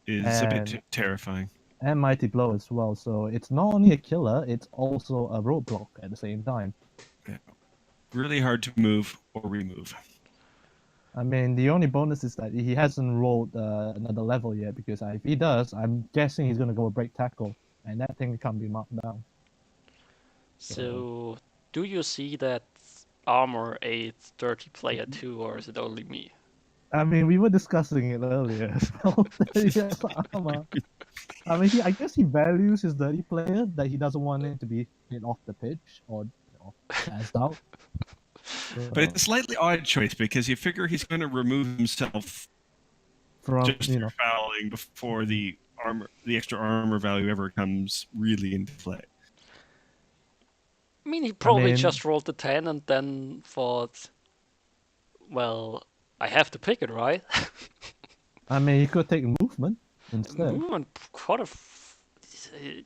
is a bit And terrifying. and Mighty Blow as well. So it's not only a killer, it's also a roadblock at the same time. Yeah. Really hard to move or remove. I mean, the only bonus is that he hasn't rolled another level yet, because if he does, I'm guessing he's going to go break tackle, and that thing can't be marked down. So, do you see that armor aids dirty player too, or is it only me? I mean, we were discussing it earlier as well. Yes, armor. I mean, I guess he values his dirty player, that he doesn't want him to be hit off the pitch or passed out. But it's a slightly odd choice because you figure he's going to remove himself from just through fouling before the extra armor value ever comes really into play. I mean, he probably mean- just rolled the 10 and then thought, well, I have to pick it, right? I mean, he could take movement instead. Movement, what a.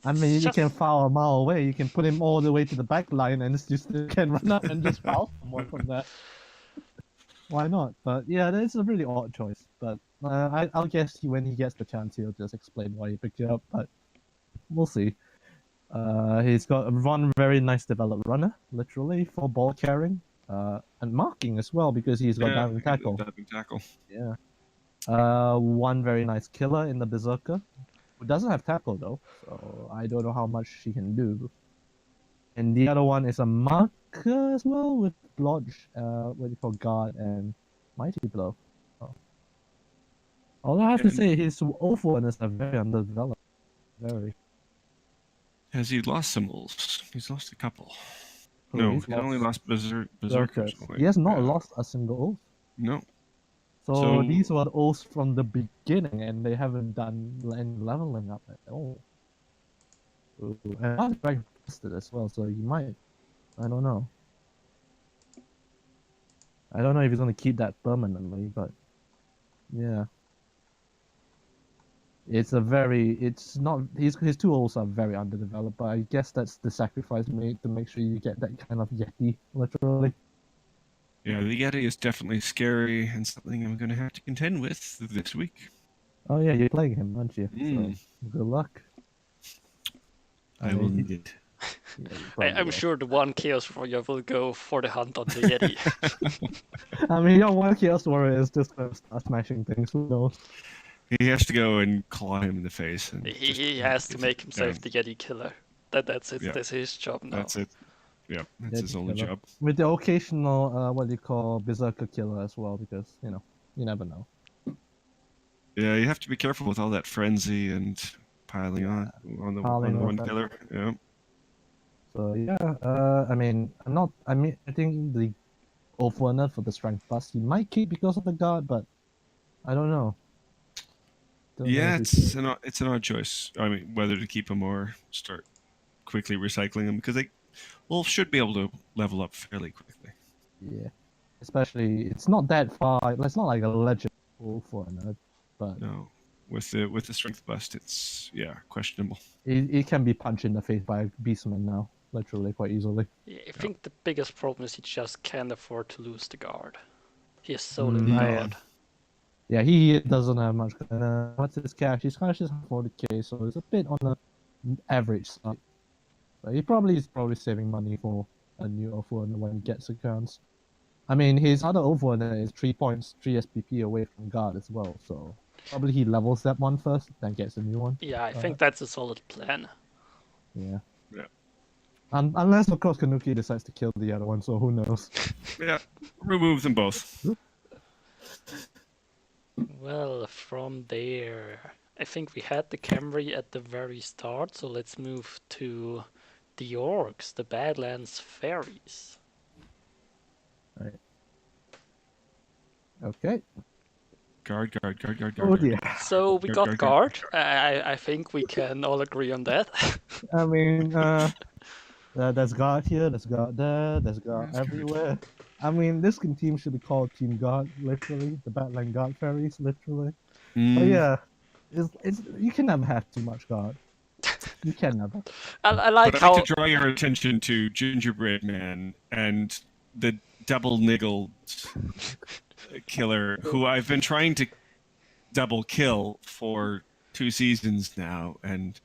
I mean, you can just, foul a mile away. You can put him all the way to the back line, and you still can run up and just foul someone from that. Why not? But yeah, that's a really odd choice. But I'll guess when he gets the chance, he'll just explain why he picked it up. But we'll see. He's got one very nice developed runner, literally, for ball carrying, and marking as well, because he's got diving tackle. Diving tackle. Yeah. One very nice killer in the Berserker, who doesn't have tackle though, so I don't know how much she can do. And the other one is a marker as well with blodge, what do you call guard and mighty blow. Oh. All I have to say, his awful ones are very underdeveloped. Very. Has he lost some wolves? He's lost a couple. Oh, No, he's he's only lost berserkers. Berserkers. He has not lost a single oath. No. So these were oaths from the beginning, and they haven't done any leveling up at all. Ooh. And I'm very interested as well, so you might. I don't know. I don't know if he's gonna keep that permanently, but yeah. It's not his tools are very underdeveloped, but I guess that's the sacrifice made to make sure you get that kind of Yeti, literally. Yeah, the Yeti is definitely scary and something I'm going to have to contend with this week. Oh yeah, you're playing him, aren't you? Mm. So good luck. I will need it. Yeah, you I'm probably will. sure the one Chaos Warrior will go for the hunt on the Yeti. I mean, your one Chaos Warrior is just gonna start smashing things. Who knows? He has to go and claw him in the face. And He has to make himself the Yeti killer. That's it. Yeah. That's his job now. That's it. Yeah, that's Yeti his only killer. job. With the occasional, what do you call Berserker killer as well, because you never know. Yeah, you have to be careful with all that frenzy and piling on the Piling one on. killer. Yeah. So yeah, I mean, I think the Overrunner for the strength bust he might keep because of the guard, but I don't know. Don't know Yeah, if he should. it's an odd choice. I mean, whether to keep him or start quickly recycling him, because Wolf should be able to level up fairly quickly. Yeah, especially it's not that far. It's not like a legend Overrunner, but No, with the strength bust, it's questionable. it can be punched in the face by a Beastman now, literally quite easily. Yeah, I think the biggest problem is he just can't afford to lose the guard. He has so Mm, little I- guard. Yeah, he doesn't have much. What's his cash? His cash is 40k, so it's a bit on the average side. But he is probably saving money for a new Overrunner when he gets a chance. I mean, his other Overrunner is 3 points, 3 SPP away from guard as well, so probably he levels that one first, then gets a new one. Yeah, I think that's a solid plan. Yeah. Yeah. Unless, of course, Kanukki decides to kill the other one, so who knows? Yeah, remove them both. Well, from there, I think we had the Camry at the very start, so let's move to the Orcs, the Badlands Fairies. Right. Okay. Guard. Oh dear. So we got guard. I think we can all agree on that. I mean, there's guard here, there's guard there, there's guard everywhere. I mean, this team should be called Team Guard, literally. The Badland Guard Fairies, literally. But yeah, it's you can never have too much guard. You can never. I like But I'd how like to draw your attention to Gingerbread Man and the double niggled killer, who I've been trying to double kill for 2 seasons now, and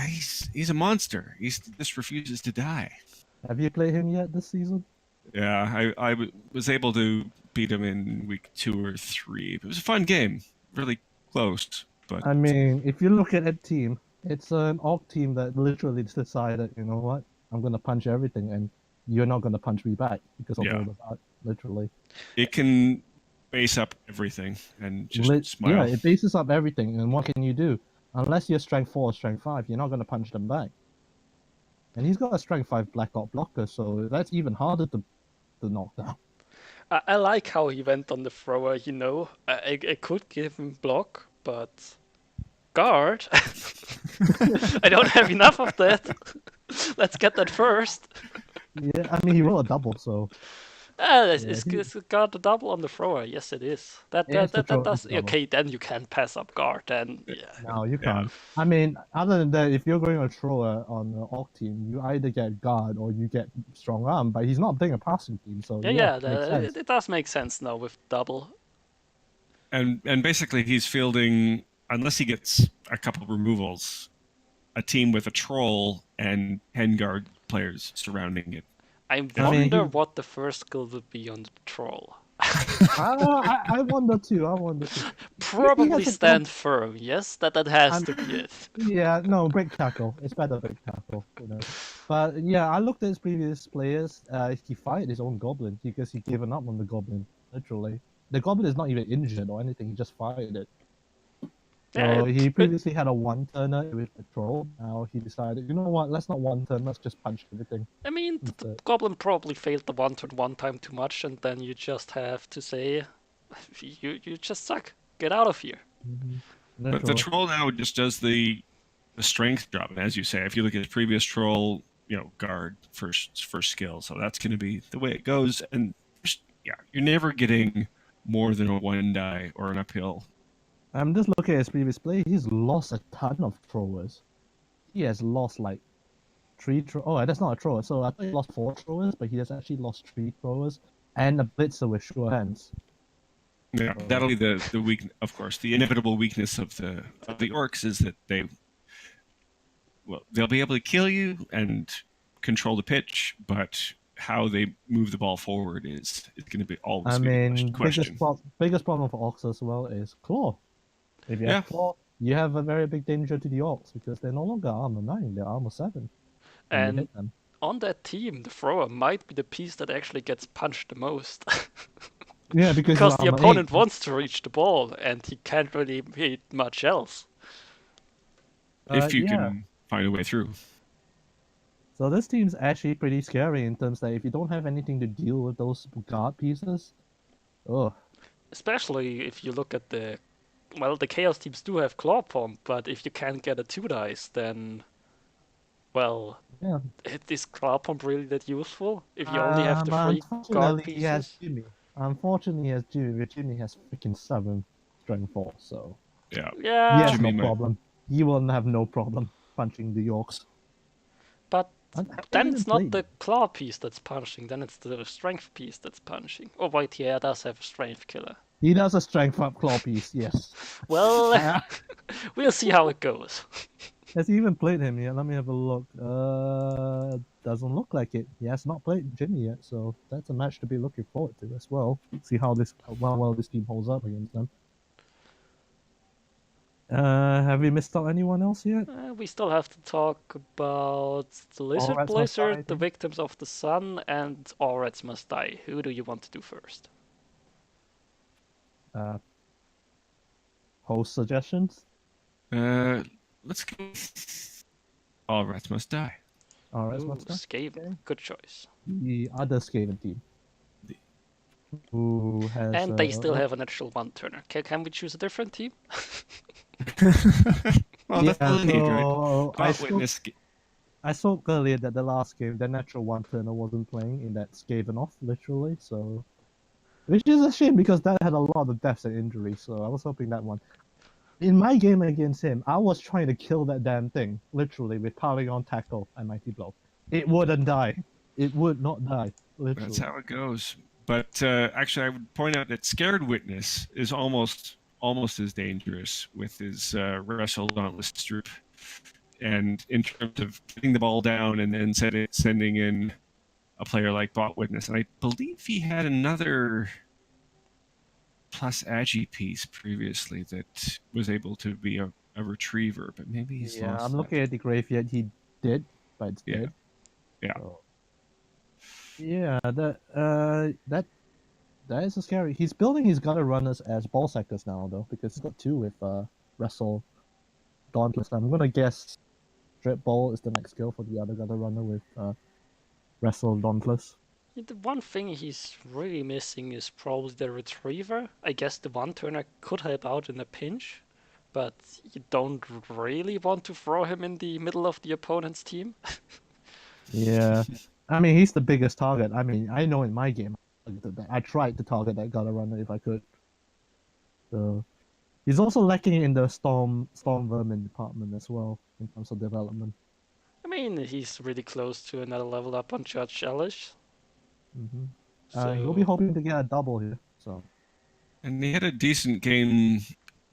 he's a monster. He just refuses to die. Have you played him yet this season? Yeah, I was able to beat him in week 2 or 3. It was a fun game, really close. But I mean, if you look at that team, it's an orc team that literally decided, you know what, I'm gonna punch everything, and you're not gonna punch me back because of all the guard, literally. it can base up everything and just smile. Yeah, it bases up everything, and what can you do? Unless you're strength 4 or strength 5, you're not gonna punch them back. And he's got a strength 5 black orc blocker, so that's even harder to knock down. I like how he went on the thrower. I could give him block, but guard. I don't have enough of that. Let's get that first. Yeah, I mean, he rolled a double, so. It's got a double on the thrower. Yes, it is. That does. Okay, then you can pass up guard. Then No, you can't. I mean, other than that, if you're going to throw on the orc team, you either get guard or you get strong arm. But he's not playing a passing team, so it does make sense now with double. And basically, he's fielding, unless he gets a couple of removals, a team with a troll and 10 guard players surrounding it. I wonder what the first skill would be on the troll. I wonder too. Probably stand firm. Yes, that has to be it. Yeah, no, break tackle. It's better break tackle. But yeah, I looked at his previous players. He fired his own goblin because he given up on the goblin. Literally, the goblin is not even injured or anything. He just fired it. So he previously had a 1-turner with the troll. Now he decided, you know what? Let's not 1-turn. Let's just punch everything. I mean, the goblin probably failed the 1-turn one time too much, and then you just have to say, you just suck. Get out of here. Mm-hmm. But the troll now just does the strength job, and as you say, if you look at his previous troll, guard first skill. So that's going to be the way it goes, and you're never getting more than a 1 die or an uphill. I'm just looking at his previous play. He's lost a ton of throwers. He has lost like 3 oh, that's not a thrower. So I thought he lost 4 throwers, but he has actually lost 3 throwers and a blitzer with sure hands. Yeah, that'll be the weak. Of course, the inevitable weakness of the orcs is that they'll be able to kill you and control the pitch, but how they move the ball forward is going to be always I be a mean, question. biggest problem for orcs as well is claw. If you have claw, you have a very big danger to the orcs because they're no longer armor 9, they're armor 7. When you And hit them. on that team, the thrower might be the piece that actually gets punched the most. Yeah, because Because you're the armor opponent 8. wants to reach the ball and he can't really hit much else. If you Yeah. can find a way through. So this team's actually pretty scary in terms that if you don't have anything to deal with those guard pieces, oh. Especially if you look at the Chaos teams do have Claw Pomp, but if you can't get a 2 dice, then, well, Yeah. is Claw Pomp really that useful? If you only have the 3 guard Unfortunately, he has pieces? Jimmy. Unfortunately, he has Jimmy. Jimmy has freaking 7 strength 4, so Yeah. he Yeah, has Jimmy no problem. He will have no problem punching the Yorks. but Have they then even it's not played the it? claw piece that's punching, then it's the strength piece that's punching. Oh wait, yeah, it does have a strength killer. He does a strength up claw piece, yes. Well, we'll see how it goes. Has he even played him yet? Let me have a look. Doesn't look like it. He has not played Jimmy yet, so that's a match to be looking forward to as well. See how well this team holds up against them. Have we missed out anyone else yet? We still have to talk about the Lizard Rats Must Die, I Blizzard, the think. Victims of the Sun, and All Rats Must Die. Who do you want to do first? Host suggestions? Let's go. All rats must die. All Rats Ooh, Must Die. Skaven. Okay. Good choice. The other Skaven team. Who has And they still have a natural 1 turner. Can we choose a different team? Well, that's all I need, right? so Got witness. I spoke earlier that the last game, the natural 1 turner wasn't playing in that Skaven off, literally, so. Which is a shame because that had a lot of deaths and injuries, so I was hoping that one. In my game against him, I was trying to kill that damn thing, literally, with piling on tackle and mighty blow. It wouldn't die. It would not die, literally. That's how it goes. But actually, I would point out that Scared Witness is almost as dangerous with his Wrestle Dauntless Stroop. And in terms of getting the ball down and then sending in a player like Bot Witness. And I believe he had another plus Agi piece previously that was able to be a retriever, but maybe he's lost. I'm looking at the graveyard. He did, but it's dead. Yeah. So, yeah, that is a scary. He's building his gutter runners as ball sectors now, though, because he's got 2 with Wrestle Dauntless. I'm gonna guess Strip Ball is the next skill for the other gutter runner with Wrestle Dauntless. The one thing he's really missing is probably the retriever. I guess the 1 turner could help out in a pinch, but you don't really want to throw him in the middle of the opponent's team. Yeah, I mean he's the biggest target. I mean I know in my game I tried to target that gutter runner if I could. So he's also lacking in the storm vermin department as well in terms of development. I mean, he's really close to another level up on Judge Elish. He'll be hoping to get a double here. So. And he had a decent game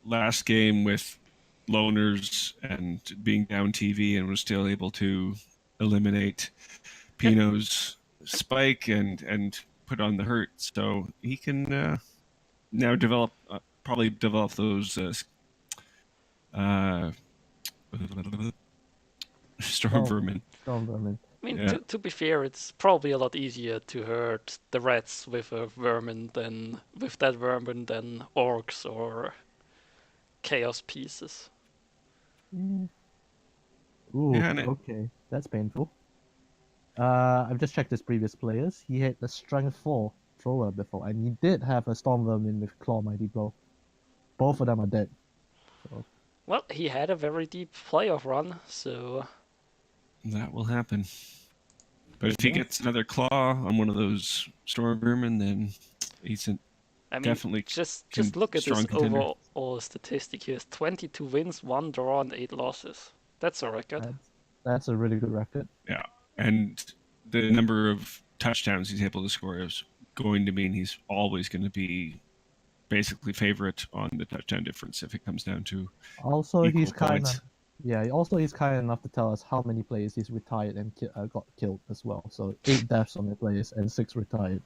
last game with loners and being down TV and was still able to eliminate Pino's spike and put on the hurt. So he can now probably develop those storm vermin. Storm vermin. I mean, to be fair, it's probably a lot easier to hurt the rats with a vermin than with that vermin than orcs or chaos pieces. Ooh, Yeah, okay, that's painful. I've just checked his previous players. He had the strength 4 thrower before, and he did have a storm vermin with claw mighty blow. Both of them are dead. So. Well, he had a very deep playoff run, so that will happen. But if he gets another claw on one of those storm vermin, then He's I mean, definitely just look at strong his contender. overall statistic. He has 22 wins, 1 draw, and 8 losses. That's a record. That's a really good record. Yeah, and the number of touchdowns he's able to score is going to mean he's always going to be basically favorite on the touchdown difference if it comes down to Also, equal he's kind points. of yeah. Also, he's kind enough to tell us how many players he's retired and got killed as well. So 8 deaths on the players and 6 retired.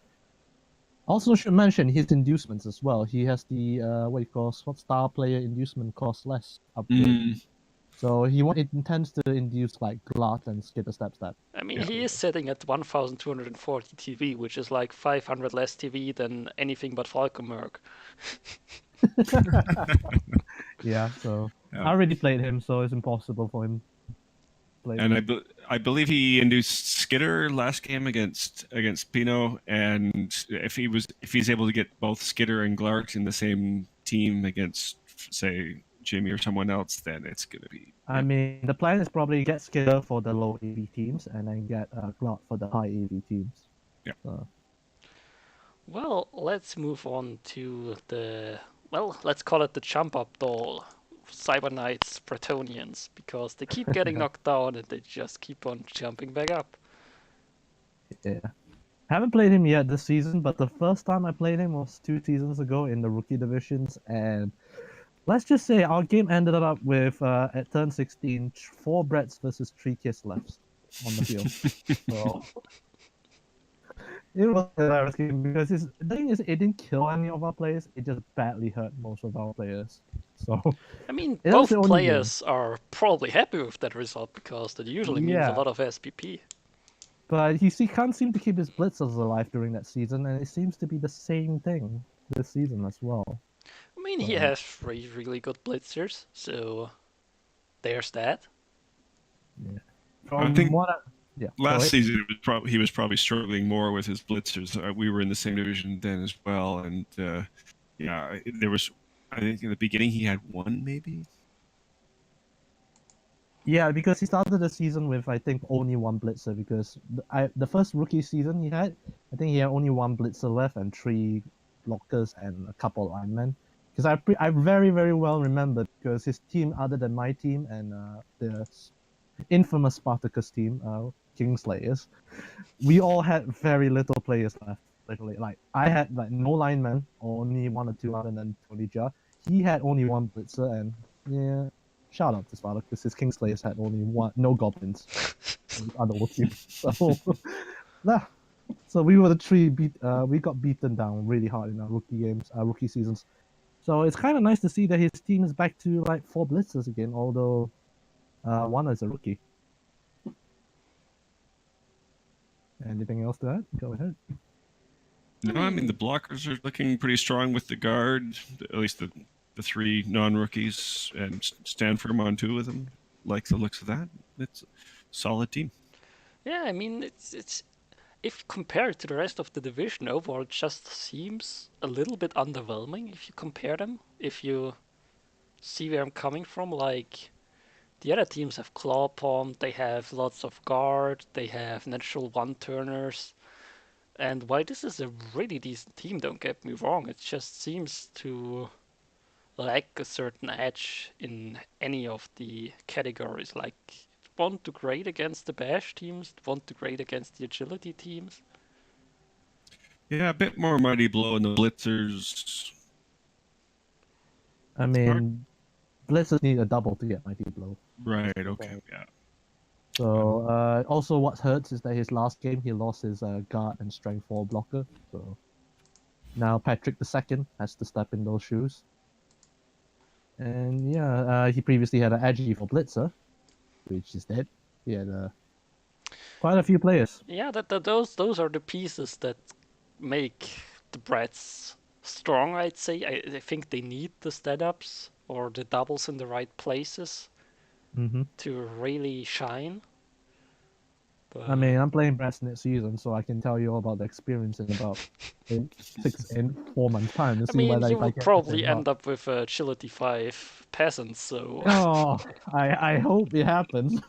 Also, should mention his inducements as well. He has the what star player inducement cost less upgrade. Mm, So he intends to induce like Glut and Skitter Step Step. I mean, Yeah. he is sitting at 1,240 TV, which is like 500 less TV than anything but FalconMerc. Yeah, so Yeah. I already played him, so it's impossible for him to play. And I believe he induced Skitter last game against Pino, and if he's able to get both Skitter and Glart in the same team against, say, Jimmy or someone else, then it's gonna be. I mean, the plan is probably get Skitter for the low AV teams and then get Glut for the high AV teams. Yeah. So, Well, let's move on to let's call it the jump up doll, Cyber Knights Bretonians, because they keep getting knocked down and they just keep on jumping back up. yeah. Haven't played him yet this season, but the first time I played him was 2 seasons ago in the rookie divisions, and let's just say our game ended up with at turn 16, 4 Bretts versus 3 Kiss left on the field. So it was a hilarious game because the thing is, it didn't kill any of our players. It just badly hurt most of our players. So I mean, it was both the only players are probably happy with that result because that usually means a Yeah. lot of SPP. But he can't seem to keep his blitzers alive during that season, and it seems to be the same thing this season as well. I mean, he has 3 really good blitzers, so there's that. Yeah. I think yeah. last season he was probably struggling more with his blitzers. We were in the same division then as well, and yeah, there was. I think in the beginning he had 1 maybe. Yeah, because he started the season with I think only 1 blitzer because the first rookie season he had, I think he had only 1 blitzer left and 3 blockers and a couple of linemen. Because I very very well remember because his team other than my team and the infamous Spartacus team, Kingslayers, we all had very little players left. Literally, like I had like no linemen, only 1 or 2 other than Tonija. He had only 1 blitzer, and yeah, shout out to Spartacus. His Kingslayers had only 1, no goblins. Other team. So, nah. So we were the 3 we got beaten down really hard in our rookie seasons. So it's kind of nice to see that his team is back to like 4 blitzers again, although 1 is a rookie. Anything else to add? Go ahead. No, I mean the blockers are looking pretty strong with the guard. At least the 3 non-rookies, and Stanford on 2 of them. Like the looks of that, it's a solid team. Yeah, I mean, it's if compared to the rest of the division overall, it just seems a little bit underwhelming if you compare them. If you see where I'm coming from, like the other teams have claw palm, they have lots of guard, they have natural 1-turners. And while this is a really decent team, don't get me wrong, it just seems to lack a certain edge in any of the categories. Like, it won't do great against the bash teams, it won't do great against the agility teams. Yeah, a bit more mighty blow in the blitzers. I mean, blitzers need a double to get mighty blow. Right. Okay. Yeah. So also what hurts is that his last game he lost his guard and strength 4 blocker. So now Patrick II has to step in those shoes. And yeah, he previously had an Agi for blitzer, which is dead. He had quite a few players. Yeah, those are the pieces that make the Brats strong, I'd say. I think they need the stand-ups or the doubles in the right places to really shine. But I mean, I'm playing Brats next season, so I can tell you all about the experience in about 4 months time. I mean, you will probably end up with Agility 5 peasants, so... Oh, I hope it happens.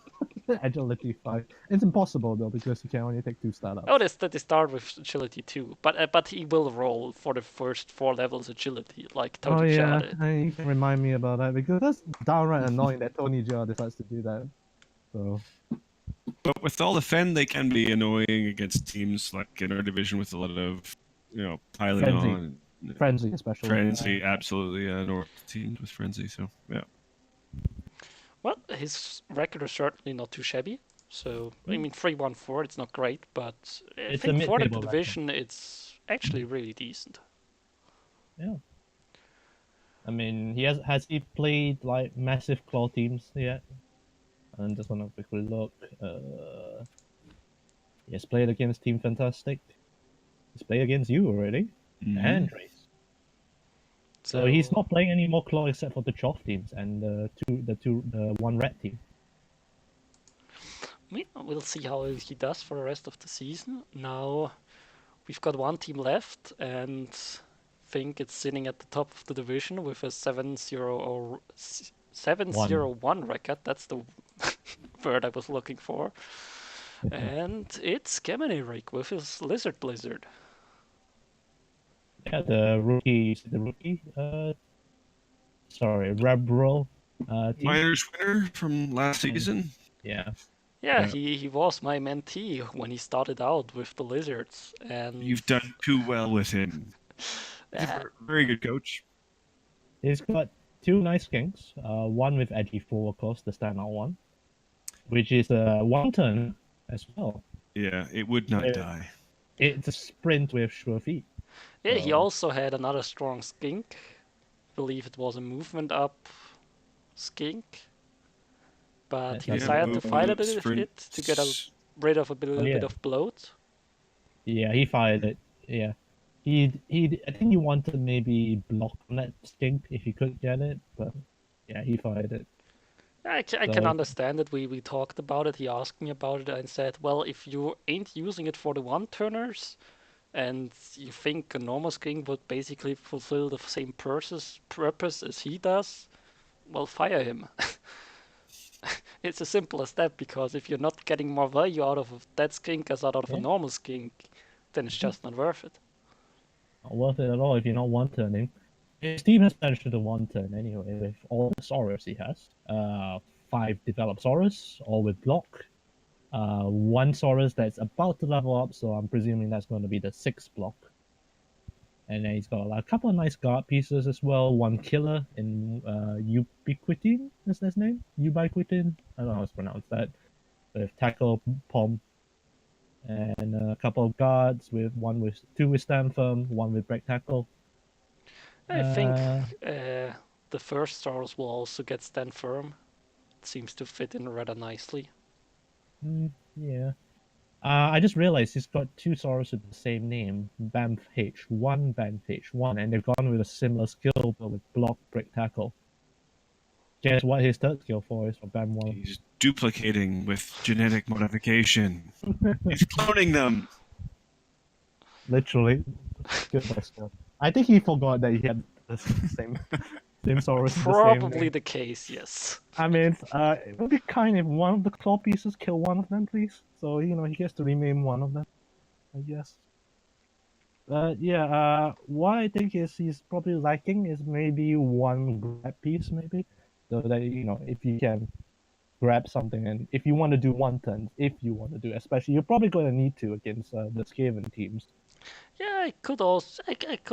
Agility 5. It's impossible though because you can only take 2 startups. Oh, they start with agility too, but he will roll for the first 4 levels agility, like Oh Tony Jaa yeah, did. you can remind me about that because that's downright annoying that Tony Jaa decides to do that. So But with all the Fen, they can be annoying against teams like in our division with a lot of, piling Frenzy. on. Frenzy especially. Frenzy, absolutely. North teams with Frenzy, so yeah. Well, his record is certainly not too shabby. So, I mean, 3-1-4, it's not great, but I It's a think for the mid-table record. division, it's actually really decent. Yeah. I mean, has he played like massive claw teams yet? I'm just gonna quickly look. He has played against Team Fantastic. He's played against you already, and Trace. So he's not playing any more claw except for the Choff teams and the one red team. I mean, we'll see how he does for the rest of the season. Now, we've got one team left, and I think it's sitting at the top of the division with a 7-0-1 record. That's the word I was looking for. And it's GMan with his Lizard Blizzard. Yeah, the rookie, Rebbl team. Miners winner from last season. Yeah. Yeah, he was my mentee when he started out with the Lizards, and You've done too well with him. He's a very good coach. He's got 2 nice skinks. One with Edgy 4, of course, the standout one, which is a 1-turn as well. Yeah, it would not die. It's a sprint with sure feet. Yeah, he also had another strong skink. I believe it was a movement up skink. But he decided to fight it to get rid of a little bit of bloat. Yeah, he fired it. Yeah. I think he wanted maybe block on that skink if he could get it, but yeah, he fired it. I can understand it. We talked about it. He asked me about it and said, well, if you ain't using it for the one-turners, and you think a normal skink would basically fulfill the same purpose as he does, well, fire him. It's as simple as that, because if you're not getting more value out of that skink as out of a normal skink, then it's just not worth it. Not worth it at all if you're not one-turning. His team has managed to do 1-turn anyway with all the Saurus he has. 5 developed Saurus, all with block. 1 Saurus that's about to level up, so I'm presuming that's going to be the 6th block. And then he's got a couple of nice guard pieces as well. 1 killer in Ubiquitin, is his name? Ubiquitin? I don't know how to pronounce that. With tackle, pom, and a couple of guards with 2 with stand firm, 1 with break tackle. I think the first stars will also get stand firm. It seems to fit in rather nicely. Yeah. I just realized he's got 2 Saurus with the same name, Bamf H1, Bamf H1, and they've gone with a similar skill but with block, break, tackle. Guess what his third skill for is for Bam 1? He's duplicating with genetic modification. He's cloning them. Literally. Goodness. I think he forgot that he had the same Saurus. Probably the case, yes. I mean, it would be kind if one of the claw pieces kill one of them, please. So, he gets to rename one of them, I guess. Yeah, what I think is he's probably lacking is maybe 1 grab piece, maybe. So that, if you can grab something, and if you want to do 1-turn, especially, you're probably going to need to against the Skaven teams. Yeah, I could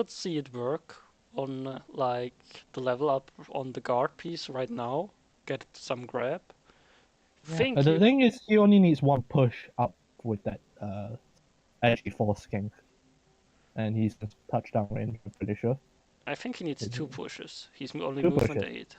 see it work on like the level up on the guard piece right now. Get some grab. Yeah, the thing is, he only needs 1 push up with that edgy 4 skink, and he's touchdown range. I'm pretty sure. I think he needs 2 pushes. He's only movement 8.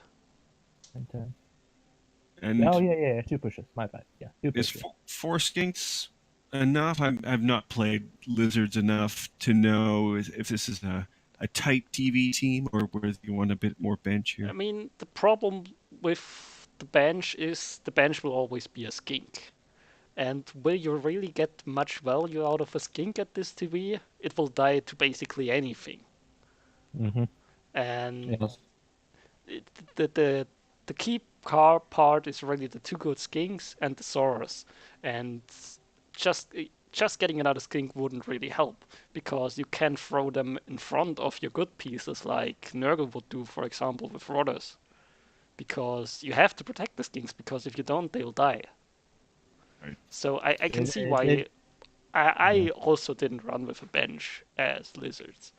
And oh yeah, 2 pushes. My bad. Yeah, 2 pushes. Is 4 skinks enough? I've not played Lizards enough to know if this is a tight TV team or whether you want a bit more bench here. I mean, the problem with the bench is the bench will always be a skink. And will you really get much value out of a skink at this TV? It will die to basically anything. Mm-hmm. And yes. The key car part is really the two good skinks and the Saurus, and just just getting another skink wouldn't really help because you can throw them in front of your good pieces like Nurgle would do, for example, with Rodders. Because you have to protect the skinks because if you don't, they'll die. Right. So I can It, see it, why it, yeah. I also didn't run with a bench as lizards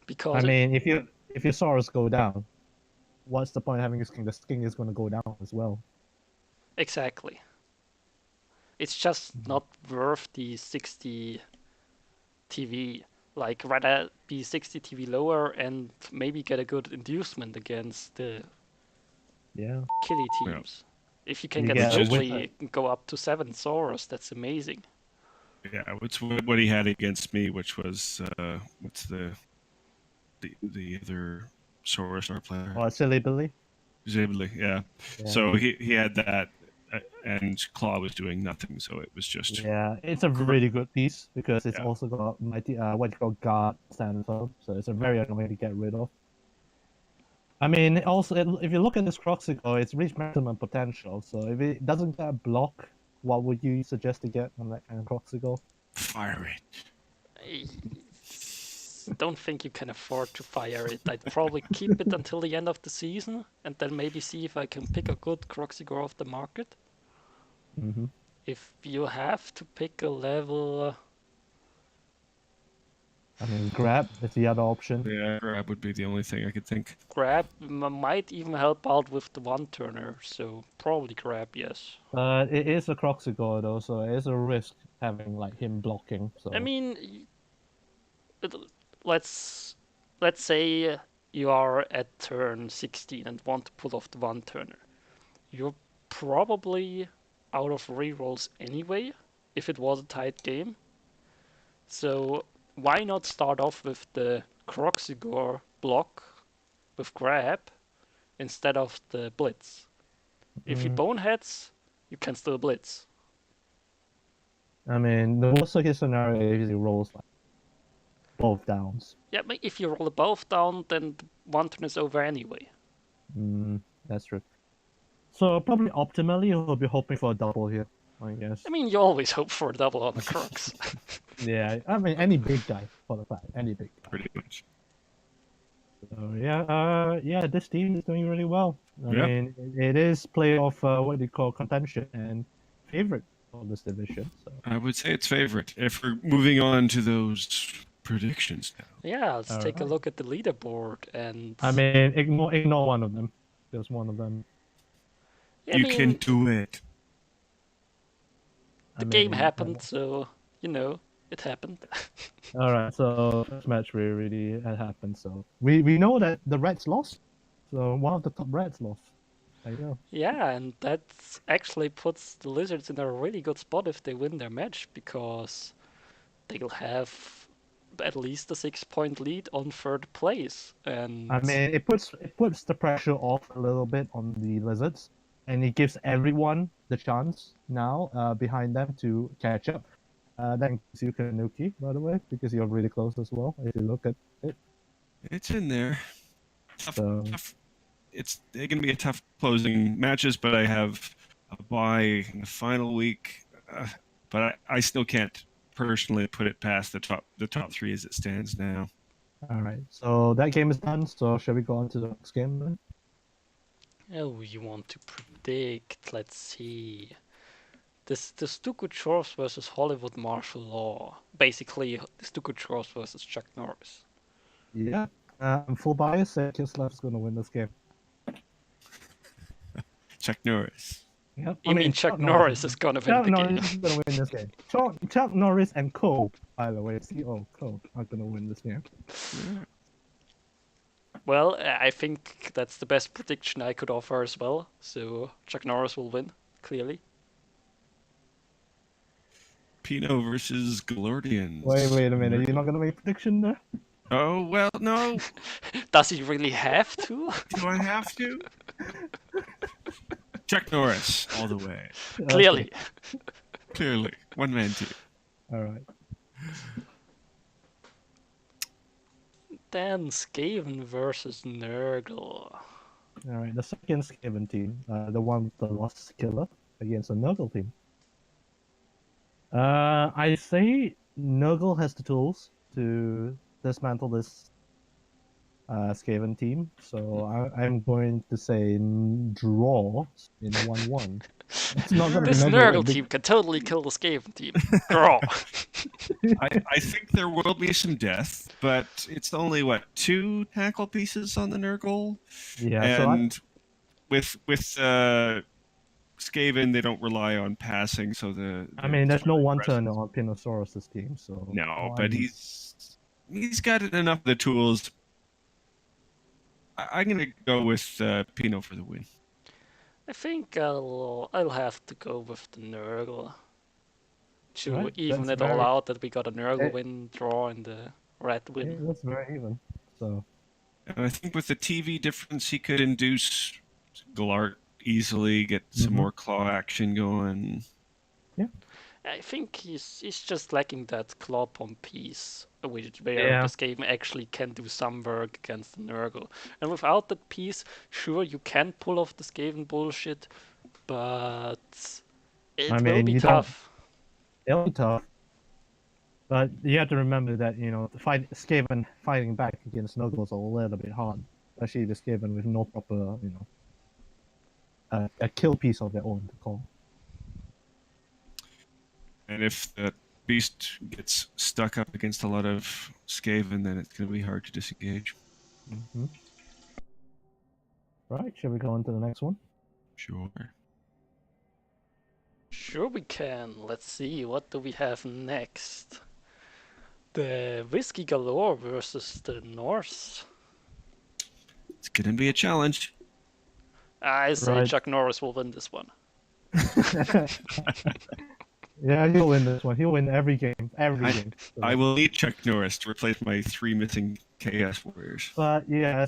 I because mean, if your Saurus go down, what's the point of having a skin? The skin is going to go down as well. exactly it's just Mhm. not worth the 60 TV. Like rather be 60 TV lower and maybe get a good inducement against the Yeah, killy Yeah. teams. If you can you get get Which a is wizard. Snowflake and go up to 7 Saurus, that's amazing. yeah, it's what he had against me, which was what's the other Source our player? Or silly Billy. Presumably, yeah. Yeah, So he had that, and Claw was doing nothing. So it was just yeah. It's a really good piece because it's yeah. also got mighty what you call guard standoff, so it's a very annoying to get rid of. I mean, also if you look at this Croxico, it's reached maximum potential. So if it doesn't get a block, what would you suggest to get on that kind of Croxico? Fire it. I don't think you can afford to fire it. I'd probably keep it until the end of the season and then maybe see if I can pick a good Croxigore off the market. Mm-hmm. If you have to pick a level, I mean, grab is the other option. Yeah, grab would be the only thing I could think. grab might even help out with the one turner, so probably grab, yes. But it is a Croxico though, so it is a risk having like him blocking. I So mean, let's let's say you are at turn 16 and want to pull off the one turner. You're probably out of rerolls anyway, if it was a tight game. So why not start off with the Croxigore block with grab instead of the blitz? If you mm, boneheads, you can still blitz. I mean, the worst case scenario is he rolls like both downs. Yeah, but if you roll both down, then the one turn is over anyway. That's true. So probably optimally, he'll be hoping for a double here, I guess. I mean, you always hope for a double on the Crocs. Yeah, I mean any big guy for the fact, any big guy. Pretty much. So yeah, this team is doing really well. I Yeah. mean, it is playoff what do you call contention and favorite of this division. So I would say it's favorite. If we're moving on to those predictions now. Yeah, let's take a Alright. look at the leaderboard and I mean, ignore one of them. There's one of them. I You can mean, do it. the I game mean, happened, so it happened. all right. So first match really had happened. So we know that the Reds lost. So one of the top Reds lost. There you go. Yeah, and that actually puts the Lizards in a really good spot if they win their match because they'll have at least a 6 point lead on third place. And I mean, it puts the pressure off a little bit on the Lizards, and it gives everyone the chance now behind them to catch up. That includes you, Kanukki, by the way, because you're really close as well. If you look at it, It's in there. Tough, so tough. It's going to be a tough closing matches, but I have a bye in the final week. But I still can't personally put it past the top three as it stands now. all right. So that game is done. So shall we go on to the next game then? oh, you want to predict? Let's see. The Stuku Chores versus Hollywood Martial Law. Basically, the Stuku Chores versus Chuck Norris. Yeah. I'm full bias. Kislev is going to win this game. Chuck Norris. Yep. You mean Chuck Norris is gonna win Chuck the Norris game? is going to win this game. Chuck Norris and Cole, by the way, CO Cole are going to win this game. Well, I think that's the best prediction I could offer as well. So Chuck Norris will win, clearly. Pino versus Glordians. Wait a minute. You're not going to make a prediction there? Oh, well, no. Does he really have to? Do I have to? Chuck Norris, all the way. Clearly. Clearly. One man team. All right. Then Skaven versus Nurgle. All right, the second Skaven team, the one with the Lost Killer against the Nurgle team. I say Nurgle has the tools to dismantle this Skaven team, so I'm going to say draw in 1-1. It's not going to be This Nurgle Nurgle win. team can totally kill the Skaven team. Draw. I think there will be some death, but it's only what 2 tackle pieces on the Nurgle, Yeah, and with Skaven they don't rely on passing, so I mean, it's there's no really one aggressive. turn on Pinosaurus's team, so No, all I but need- he's got enough of the tools. I'm gonna go with Pino for the win. I think I'll have to go with the Nurgle to right, even that's it all very out that we got a Nurgle it, win, draw, and the red win. that's very even. So And I think with the TV difference, he could induce Glart easily, get some more claw action going. yeah, I think he's just lacking that claw pump piece, where yeah. the Skaven actually can do some work against the Nurgle. And without that piece, sure you can pull off the Skaven bullshit, but I it will mean, be you don't. tough. It'll be tough, but you have to remember that the Skaven fighting back against Nurgle is a little bit hard, especially the Skaven with no proper a kill piece of their own to call. And if that beast gets stuck up against a lot of Skaven, then it's going to be hard to disengage. Mm-hmm. Right, shall we go on to the next one? Sure. Sure we can. Let's see, what do we have next? The Whiskey Galore versus the Norse. It's going to be a challenge. I say Right. Chuck Norris will win this one. Yeah, he'll win this one. He'll win every game. Every game. I will need Chuck Norris to replace my 3 missing Chaos Warriors. But yeah,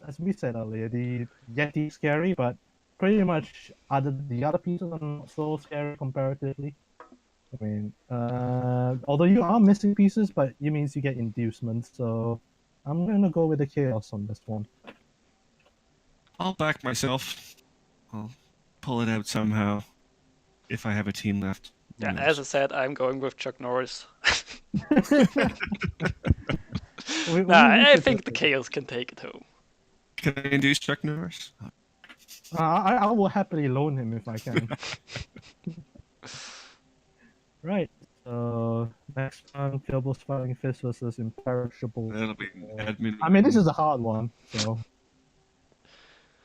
as we said earlier, the Yeti scary, but pretty much the other pieces are not so scary comparatively. I mean, although you are missing pieces, but it means you get inducements. So I'm gonna go with the chaos on this one. I'll back myself. I'll pull it out somehow if I have a team left. Yeah, as I said, I'm going with Chuck Norris. I think the Chaos can take it home. Can I induce Chuck Norris? I will happily loan him if I can. Right. So next one, Philbos Fighting Fist versus Imperishable. That'll be admin. I mean, this is a hard one, so.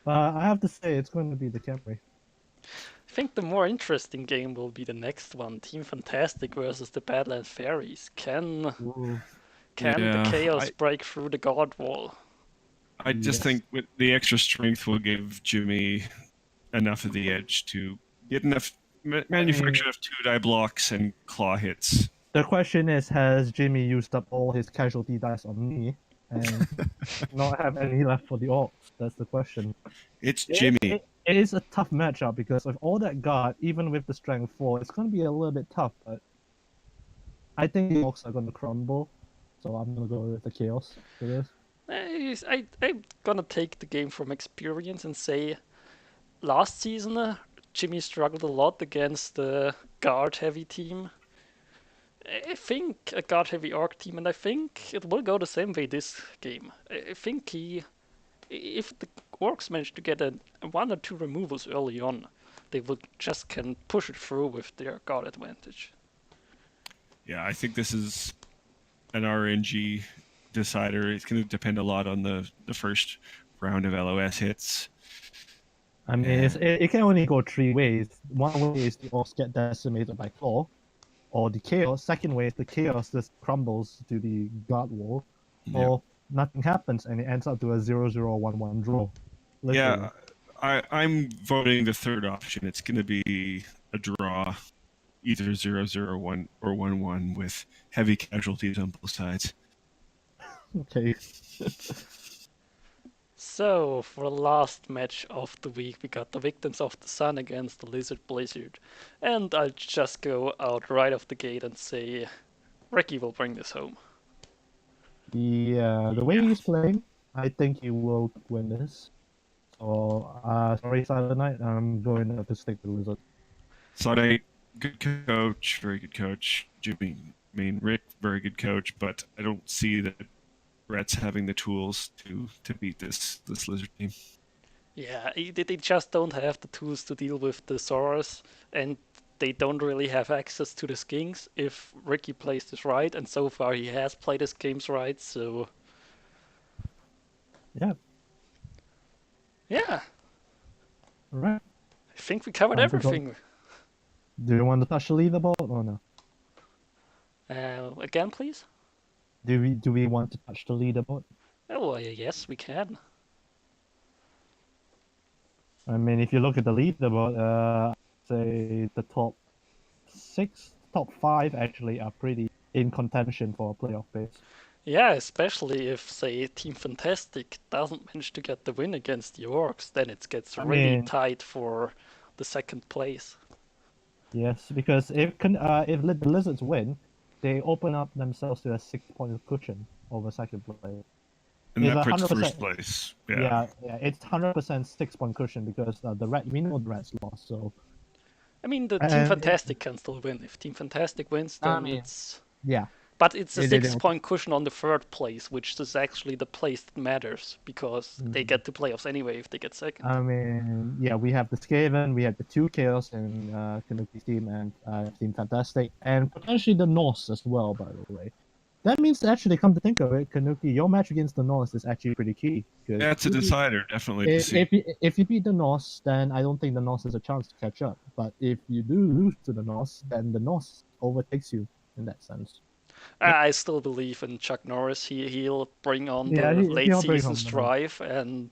I have to say, it's going to be the Camry. I think the more interesting game will be the next one, Team Fantastic versus the Badland Fairies. Can the Chaos break through the God Wall? I just think with the extra strength will give Jimmy enough of the edge to get enough manufacture of 2-die blocks and claw hits. The question is, has Jimmy used up all his casualty dice on me and not have any left for the orcs? That's the question. It's Jimmy. It is a tough matchup because of all that guard, even with the strength 4, it's going to be a little bit tough, but I think the orcs are going to crumble, so I'm going to go with the chaos for this. I'm gonna take the game from experience and say last season Jimmy struggled a lot against the guard-heavy team. I think a guard-heavy orc team, and I think it will go the same way this game. I think if the orcs manage to get 1 or 2 removals early on, they will just can push it through with their guard advantage. Yeah, I think this is an RNG decider. It's going to depend a lot on the first round of LOS hits. I mean, it can only go 3 ways. One way is the orcs get decimated by claw, or the chaos. Second way is the chaos just crumbles to the guard wall, or nothing happens and it ends up to a 0-0 or 1-1 draw. Literally. Yeah, I'm voting the third option. It's going to be a draw, either 0-0 or 1-1 with heavy casualties on both sides. Okay. So, for the last match of the week, we got the Victims of the Sun against the Lizard Blizzard. And I'll just go out right off the gate and say Ricky will bring this home. The way he's playing, I think he will win this. So, sorry, Silent Knight. I'm going to stick with Lizard. Sade, good coach, very good coach. Rick, very good coach, but I don't see that Brett's having the tools to beat this Lizard team. Yeah, they just don't have the tools to deal with the Saurus, and they don't really have access to the Skinks if Ricky plays this right, and so far he has played his games right, so Yeah. yeah, All right. I think we covered Time to go. everything. Do you want to touch the leaderboard or no? Again, please? Do we want to touch the leaderboard? Oh, yes, we can. I mean, if you look at the leaderboard, say the top 6, top 5 actually are pretty in contention for a playoff base. Yeah, especially if, say, Team Fantastic doesn't manage to get the win against the Orcs, then it gets really tight for the second place. Yes, because if the Lizards win, they open up themselves to a 6-point cushion over second place. And It's that puts 100%. first place. Yeah, it's 100% 6-point cushion because we know the Reds lost. So I mean, the Team Fantastic can still win. If Team Fantastic wins, then it's... Yeah. But it's a 6-point cushion on the third place, which is actually the place that matters, because they get to playoffs anyway if they get second. I mean, yeah, we have the Skaven, we have the 2 Chaos and Kanukki team and Team Fantastic, and potentially the Norse as well, by the way. That means, actually, come to think of it, Kanukki, your match against the Norse is actually pretty key. Yeah, it's a decider, definitely. If you beat the Norse, then I don't think the Norse has a chance to catch up. But if you do lose to the Norse, then the Norse overtakes you in that sense. I still believe in Chuck Norris. He'll bring on the late season strive and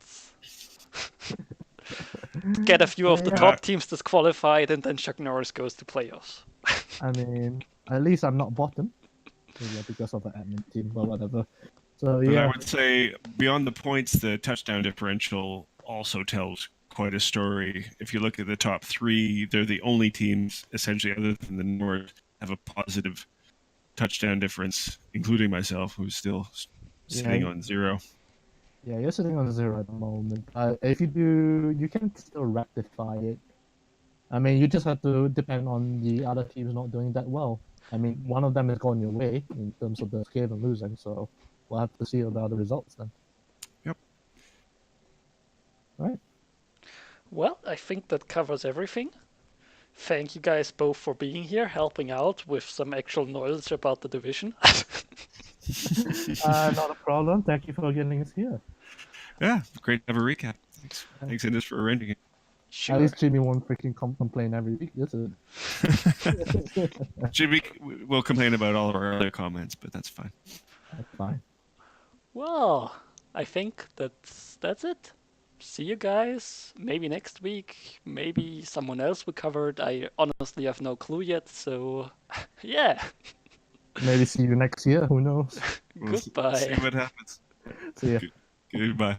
get a few of the top teams disqualified, and then Chuck Norris goes to playoffs. I mean, at least I'm not bottom. Yeah, because of the admin team, but whatever. So But I would say beyond the points, the touchdown differential also tells quite a story. If you look at the top 3, they're the only teams, essentially, other than the North, have a positive touchdown difference, including myself, who's still sitting on 0. Yeah, you're sitting on 0 at the moment. If you do, you can still rectify it. I mean, you just have to depend on the other teams not doing that well. I mean, one of them is going your way in terms of the Skaven losing, so we'll have to see the other results then. Yep. All right. Well, I think that covers everything. Thank you guys both for being here, helping out with some actual knowledge about the division. Not a problem. Thank you for getting us here. Yeah, great to have a recap. Thanks, Indus, for arranging it. Sure. At least Jimmy won't freaking complain every week, is it? Jimmy will complain about all of our other comments, but that's fine. That's fine. Well, I think that's it. See you guys. Maybe next week. Maybe someone else we covered. I honestly have no clue yet. So, yeah. Maybe see you next year. Who knows? Goodbye. See what happens. See ya. Goodbye.